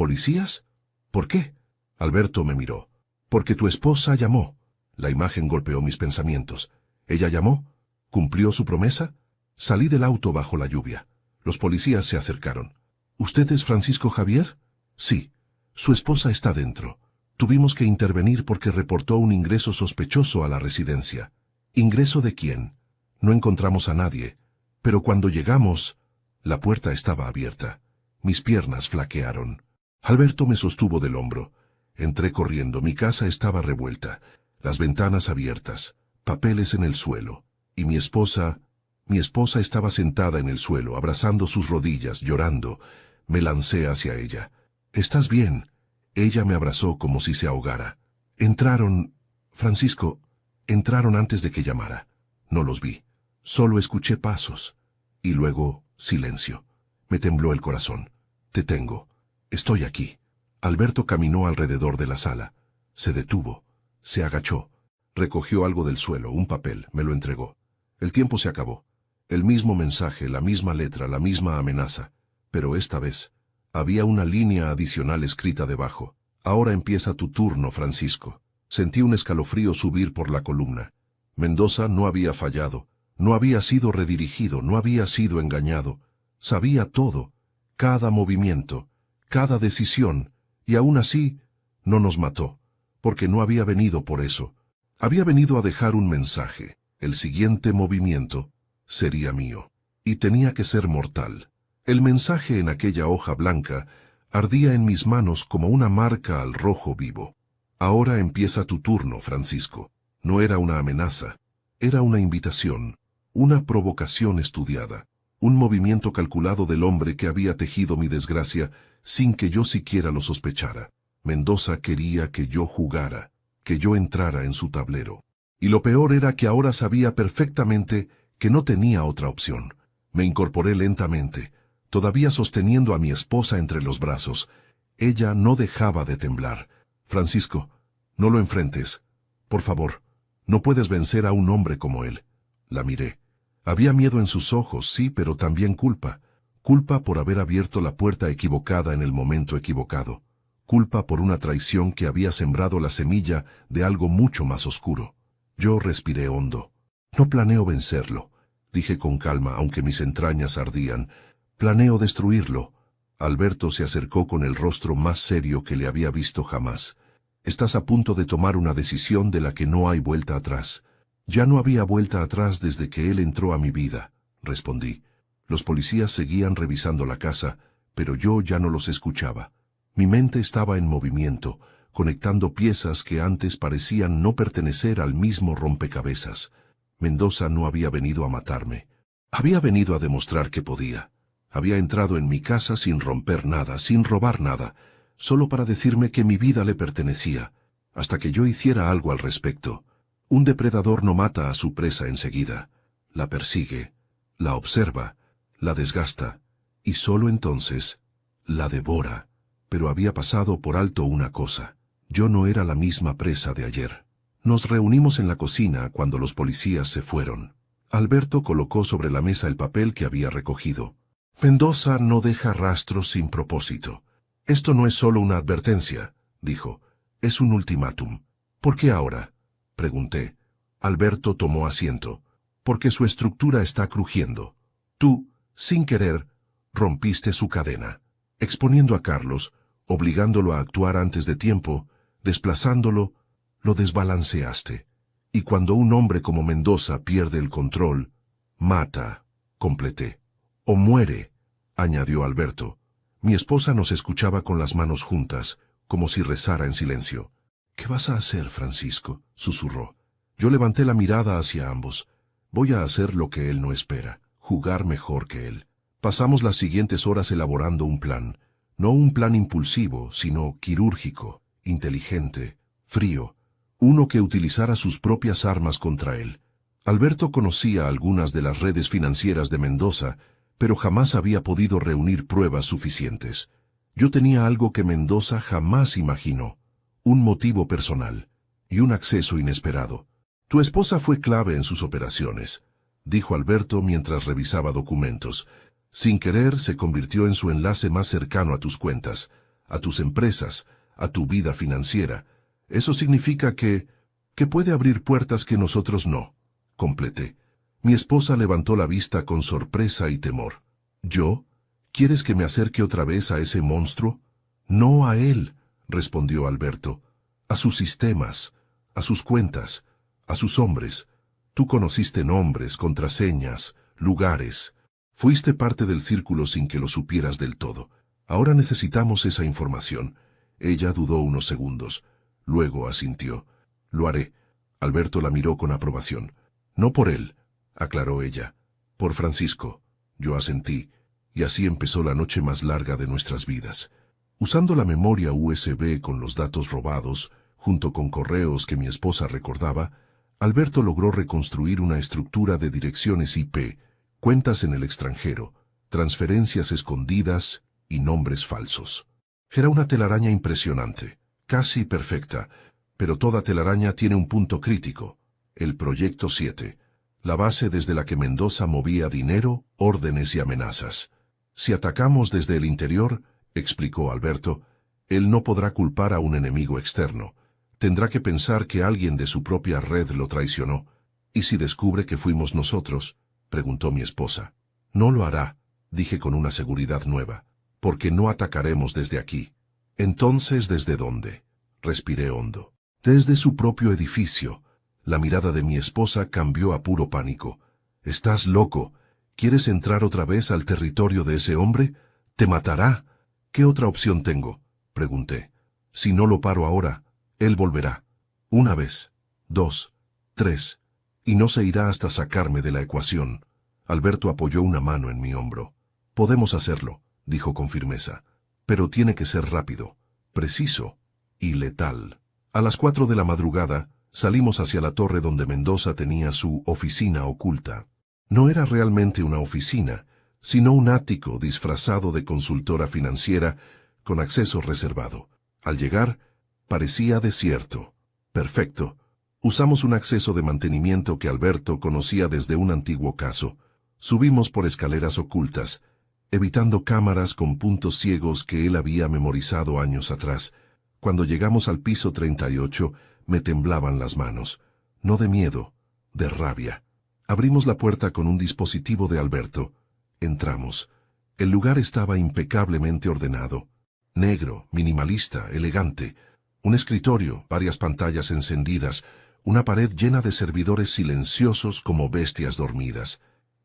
Speaker 1: ¿Policías? ¿Por qué? Alberto me miró. Porque tu esposa llamó. La imagen golpeó mis pensamientos. ¿Ella llamó? ¿Cumplió su promesa? Salí del auto bajo la lluvia. Los policías se acercaron. ¿Usted es Francisco Javier? Sí. Su esposa está dentro. Tuvimos que intervenir porque reportó un ingreso sospechoso a la residencia. ¿Ingreso de quién? No encontramos a nadie. Pero cuando llegamos, la puerta estaba abierta. Mis piernas flaquearon. Alberto me sostuvo del hombro. Entré corriendo. Mi casa estaba revuelta. Las ventanas abiertas. Papeles en el suelo. Y mi esposa estaba sentada en el suelo, abrazando sus rodillas, llorando. Me lancé hacia ella. ¿Estás bien? Ella me abrazó como si se ahogara. Entraron, Francisco, entraron antes de que llamara. No los vi. Solo escuché pasos. Y luego, silencio. Me tembló el corazón. Te tengo. Estoy aquí. Alberto caminó alrededor de la sala. Se detuvo. Se agachó. Recogió algo del suelo, un papel, me lo entregó. El tiempo se acabó. El mismo mensaje, la misma letra, la misma amenaza. Pero esta vez, había una línea adicional escrita debajo. Ahora empieza tu turno, Francisco. Sentí un escalofrío subir por la columna. Mendoza no había fallado, no había sido redirigido, no había sido engañado. Sabía todo, cada movimiento, cada decisión, y aún así no nos mató, porque no había venido por eso. Había venido a dejar un mensaje. El siguiente movimiento sería mío, y tenía que ser mortal. El mensaje en aquella hoja blanca ardía en mis manos como una marca al rojo vivo. Ahora empieza tu turno, Francisco. No era una amenaza, era una invitación, una provocación estudiada, un movimiento calculado del hombre que había tejido mi desgracia sin que yo siquiera lo sospechara. Mendoza quería que yo jugara, que yo entrara en su tablero. Y lo peor era que ahora sabía perfectamente que no tenía otra opción. Me incorporé lentamente, todavía sosteniendo a mi esposa entre los brazos. Ella no dejaba de temblar. Francisco, no lo enfrentes. Por favor, no puedes vencer a un hombre como él. La miré. Había miedo en sus ojos, sí, pero también culpa. Culpa por haber abierto la puerta equivocada en el momento equivocado. Culpa por una traición que había sembrado la semilla de algo mucho más oscuro. Yo respiré hondo. No planeo vencerlo, dije con calma, aunque mis entrañas ardían. Planeo destruirlo. Alberto se acercó con el rostro más serio que le había visto jamás. Estás a punto de tomar una decisión de la que no hay vuelta atrás. Ya no había vuelta atrás desde que él entró a mi vida, respondí. Los policías seguían revisando la casa, pero yo ya no los escuchaba. Mi mente estaba en movimiento, conectando piezas que antes parecían no pertenecer al mismo rompecabezas. Mendoza no había venido a matarme. Había venido a demostrar que podía. Había entrado en mi casa sin romper nada, sin robar nada, solo para decirme que mi vida le pertenecía, hasta que yo hiciera algo al respecto. Un depredador no mata a su presa enseguida. La persigue, la observa, la desgasta, y solo entonces la devora. Pero había pasado por alto una cosa. Yo no era la misma presa de ayer. Nos reunimos en la cocina cuando los policías se fueron. Alberto colocó sobre la mesa el papel que había recogido. Mendoza no deja rastros sin propósito. Esto no es solo una advertencia, dijo. Es un ultimátum. ¿Por qué ahora? Pregunté. Alberto tomó asiento. Porque su estructura está crujiendo. Tú, sin querer, rompiste su cadena, exponiendo a Carlos, obligándolo a actuar antes de tiempo, desplazándolo, lo desbalanceaste. Y cuando un hombre como Mendoza pierde el control, mata, completé. O muere, añadió Alberto. Mi esposa nos escuchaba con las manos juntas, como si rezara en silencio. ¿Qué vas a hacer, Francisco?, susurró. Yo levanté la mirada hacia ambos. Voy a hacer lo que él no espera, jugar mejor que él. Pasamos las siguientes horas elaborando un plan. No un plan impulsivo, sino quirúrgico, inteligente, frío. Uno que utilizara sus propias armas contra él. Alberto conocía algunas de las redes financieras de Mendoza, pero jamás había podido reunir pruebas suficientes. Yo tenía algo que Mendoza jamás imaginó. Un motivo personal. Y un acceso inesperado. Tu esposa fue clave en sus operaciones, dijo Alberto mientras revisaba documentos. Sin querer, se convirtió en su enlace más cercano a tus cuentas. a tus empresas, a tu vida financiera. Eso significa que puede abrir puertas que nosotros no. Completé. Mi esposa levantó la vista con sorpresa y temor. ¿Yo? ¿Quieres que me acerque otra vez a ese monstruo? No a él, respondió Alberto. A sus sistemas, a sus cuentas, a sus hombres. Tú conociste nombres, contraseñas, lugares. Fuiste parte del círculo sin que lo supieras del todo. Ahora necesitamos esa información. Ella dudó unos segundos. Luego asintió. Lo haré. Alberto la miró con aprobación. No por él, aclaró ella. Por Francisco. Yo asentí. Y así empezó la noche más larga de nuestras vidas. Usando la memoria USB con los datos robados, junto con correos que mi esposa recordaba, Alberto logró reconstruir una estructura de direcciones IP, cuentas en el extranjero, transferencias escondidas y nombres falsos. Era una telaraña impresionante, casi perfecta, pero toda telaraña tiene un punto crítico, el Proyecto 7, la base desde la que Mendoza movía dinero, órdenes y amenazas. Si atacamos desde el interior, explicó Alberto, él no podrá culpar a un enemigo externo. Tendrá que pensar que alguien de su propia red lo traicionó. ¿Y si descubre que fuimos nosotros?, preguntó mi esposa. No lo hará, dije con una seguridad nueva, porque no atacaremos desde aquí. Entonces, ¿desde dónde? Respiré hondo. Desde su propio edificio. La mirada de mi esposa cambió a puro pánico. ¿Estás loco? ¿Quieres entrar otra vez al territorio de ese hombre? ¡Te matará! ¿Qué otra opción tengo?, pregunté. Si no lo paro ahora, él volverá. Una vez, 2, 3, y no se irá hasta sacarme de la ecuación. Alberto apoyó una mano en mi hombro. Podemos hacerlo, dijo con firmeza, pero tiene que ser rápido, preciso y letal. A las 4 de la madrugada, salimos hacia la torre donde Mendoza tenía su oficina oculta. No era realmente una oficina, sino un ático disfrazado de consultora financiera con acceso reservado. Al llegar, parecía desierto. Perfecto. Usamos un acceso de mantenimiento que Alberto conocía desde un antiguo caso. Subimos por escaleras ocultas, evitando cámaras con puntos ciegos que él había memorizado años atrás. Cuando llegamos al piso 38, me temblaban las manos. No de miedo, de rabia. Abrimos la puerta con un dispositivo de Alberto. Entramos. El lugar estaba impecablemente ordenado. Negro, minimalista, elegante. Un escritorio, varias pantallas encendidas, una pared llena de servidores silenciosos como bestias dormidas.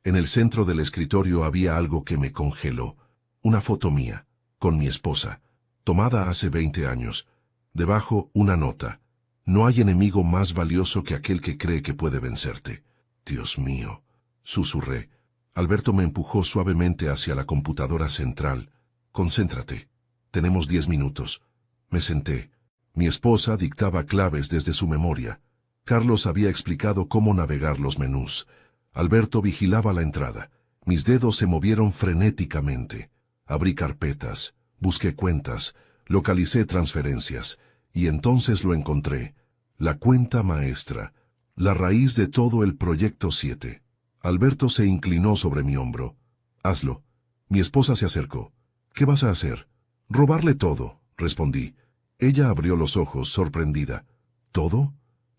Speaker 1: En el centro del escritorio había algo que me congeló. Una foto mía, con mi esposa, tomada hace 20 años. Debajo, una nota. No hay enemigo más valioso que aquel que cree que puede vencerte. Dios mío, susurré. Alberto me empujó suavemente hacia la computadora central. Concéntrate. Tenemos 10 minutos. Me senté. Mi esposa dictaba claves desde su memoria. Carlos había explicado cómo navegar los menús. Alberto vigilaba la entrada. Mis dedos se movieron frenéticamente. Abrí carpetas, busqué cuentas, localicé transferencias, y entonces lo encontré. La cuenta maestra, la raíz de todo el Proyecto 7. Alberto se inclinó sobre mi hombro. Hazlo. Mi esposa se acercó. ¿Qué vas a hacer? Robarle todo, respondí. Ella abrió los ojos, sorprendida. ¿Todo?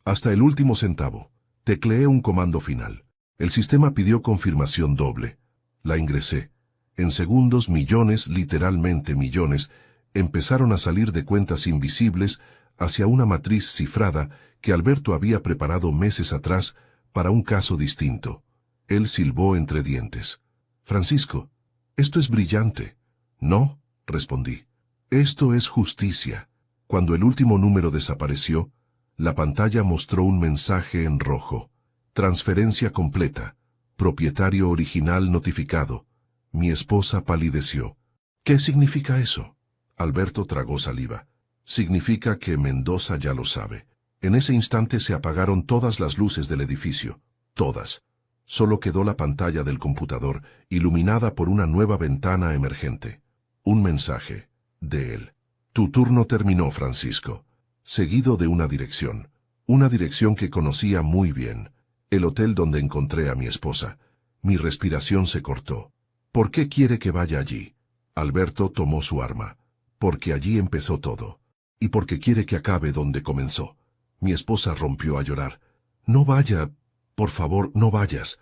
Speaker 1: Hasta el último centavo. Tecleé un comando final. El sistema pidió confirmación doble. La ingresé. En segundos, millones, literalmente millones, empezaron a salir de cuentas invisibles hacia una matriz cifrada que Alberto había preparado meses atrás para un caso distinto. Él silbó entre dientes. Francisco, esto es brillante. No, respondí. Esto es justicia. Cuando el último número desapareció, la pantalla mostró un mensaje en rojo. Transferencia completa. Propietario original notificado. Mi esposa palideció. ¿Qué significa eso? Alberto tragó saliva. Significa que Mendoza ya lo sabe. En ese instante se apagaron todas las luces del edificio. Todas. Solo quedó la pantalla del computador, iluminada por una nueva ventana emergente. Un mensaje. De él. Tu turno terminó, Francisco. Seguido de una dirección. Una dirección que conocía muy bien. El hotel donde encontré a mi esposa. Mi respiración se cortó. ¿Por qué quiere que vaya allí? Alberto tomó su arma. porque allí empezó todo. Y porque quiere que acabe donde comenzó. Mi esposa rompió a llorar. No vaya, por favor, no vayas.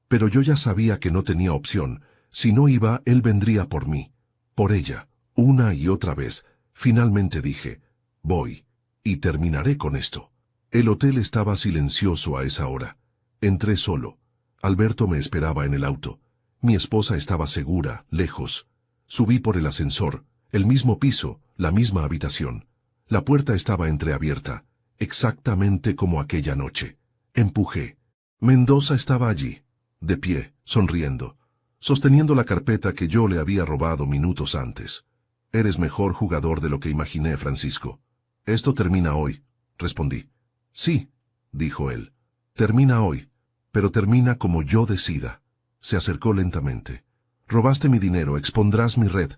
Speaker 1: Pero yo ya sabía que no tenía opción. Si no iba, él vendría por mí. Por ella, una y otra vez. Finalmente dije, voy. Y terminaré con esto. El hotel estaba silencioso a esa hora. Entré solo. Alberto me esperaba en el auto. Mi esposa estaba segura, lejos. Subí por el ascensor, el mismo piso, la misma habitación. La puerta estaba entreabierta, exactamente como aquella noche. Empujé. Mendoza estaba allí, de pie, sonriendo, sosteniendo la carpeta que yo le había robado minutos antes. Eres mejor jugador de lo que imaginé, Francisco. Esto termina hoy, respondí. Sí, dijo él. Termina hoy, pero termina como yo decida. Se acercó lentamente. Robaste mi dinero, expondrás mi red.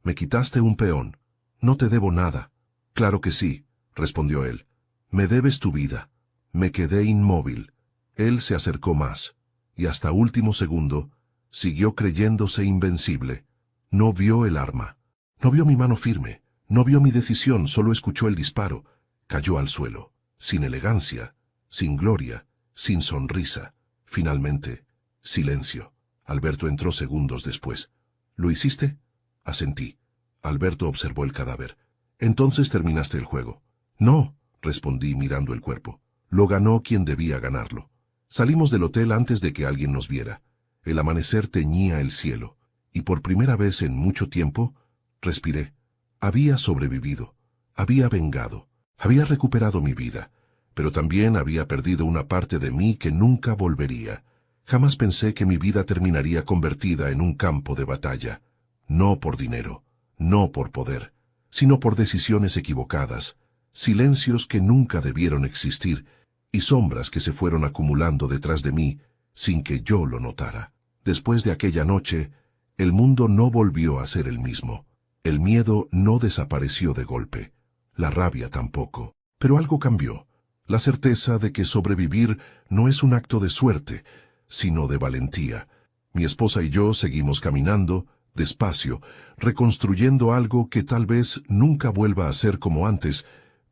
Speaker 1: Me quitaste un peón. No te debo nada. Claro que sí, respondió él. Me debes tu vida. Me quedé inmóvil. Él se acercó más, y hasta último segundo, siguió creyéndose invencible. No vio el arma. No vio mi mano firme. No vio mi decisión, solo escuchó el disparo. Cayó al suelo, sin elegancia, sin gloria, sin sonrisa. Finalmente, silencio. Alberto entró segundos después. ¿Lo hiciste? Asentí. Alberto observó el cadáver. Entonces terminaste el juego. No, respondí mirando el cuerpo. Lo ganó quien debía ganarlo. Salimos del hotel antes de que alguien nos viera. El amanecer teñía el cielo, y por primera vez en mucho tiempo, respiré. Había sobrevivido, había vengado, había recuperado mi vida, pero también había perdido una parte de mí que nunca volvería. Jamás pensé que mi vida terminaría convertida en un campo de batalla, no por dinero, no por poder, sino por decisiones equivocadas, silencios que nunca debieron existir y sombras que se fueron acumulando detrás de mí sin que yo lo notara. Después de aquella noche, el mundo no volvió a ser el mismo. El miedo no desapareció de golpe, la rabia tampoco, pero algo cambió. La certeza de que sobrevivir no es un acto de suerte, sino de valentía. Mi esposa y yo seguimos caminando, despacio, reconstruyendo algo que tal vez nunca vuelva a ser como antes,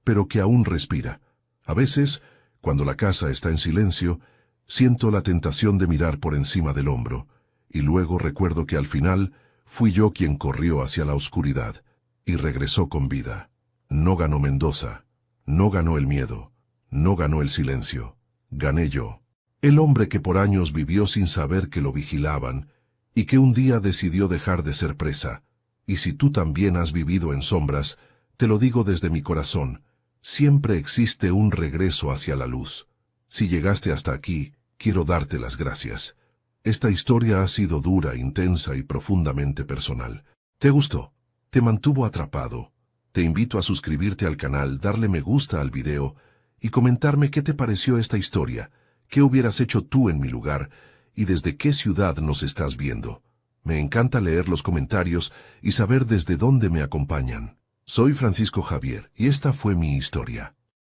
Speaker 1: pero que aún respira. A veces, cuando la casa está en silencio, siento la tentación de mirar por encima del hombro, y luego recuerdo que al final fui yo quien corrió hacia la oscuridad, y regresó con vida. No ganó Mendoza, no ganó el miedo, no ganó el silencio, gané yo. El hombre que por años vivió sin saber que lo vigilaban, y que un día decidió dejar de ser presa. Y si tú también has vivido en sombras, te lo digo desde mi corazón, siempre existe un regreso hacia la luz. Si llegaste hasta aquí, quiero darte las gracias. Esta historia ha sido dura, intensa y profundamente personal. ¿Te gustó? ¿Te mantuvo atrapado? Te invito a suscribirte al canal, darle me gusta al video y comentarme qué te pareció esta historia, qué hubieras hecho tú en mi lugar y desde qué ciudad nos estás viendo. Me encanta leer los comentarios y saber desde dónde me acompañan. Soy Francisco Javier y esta fue mi historia.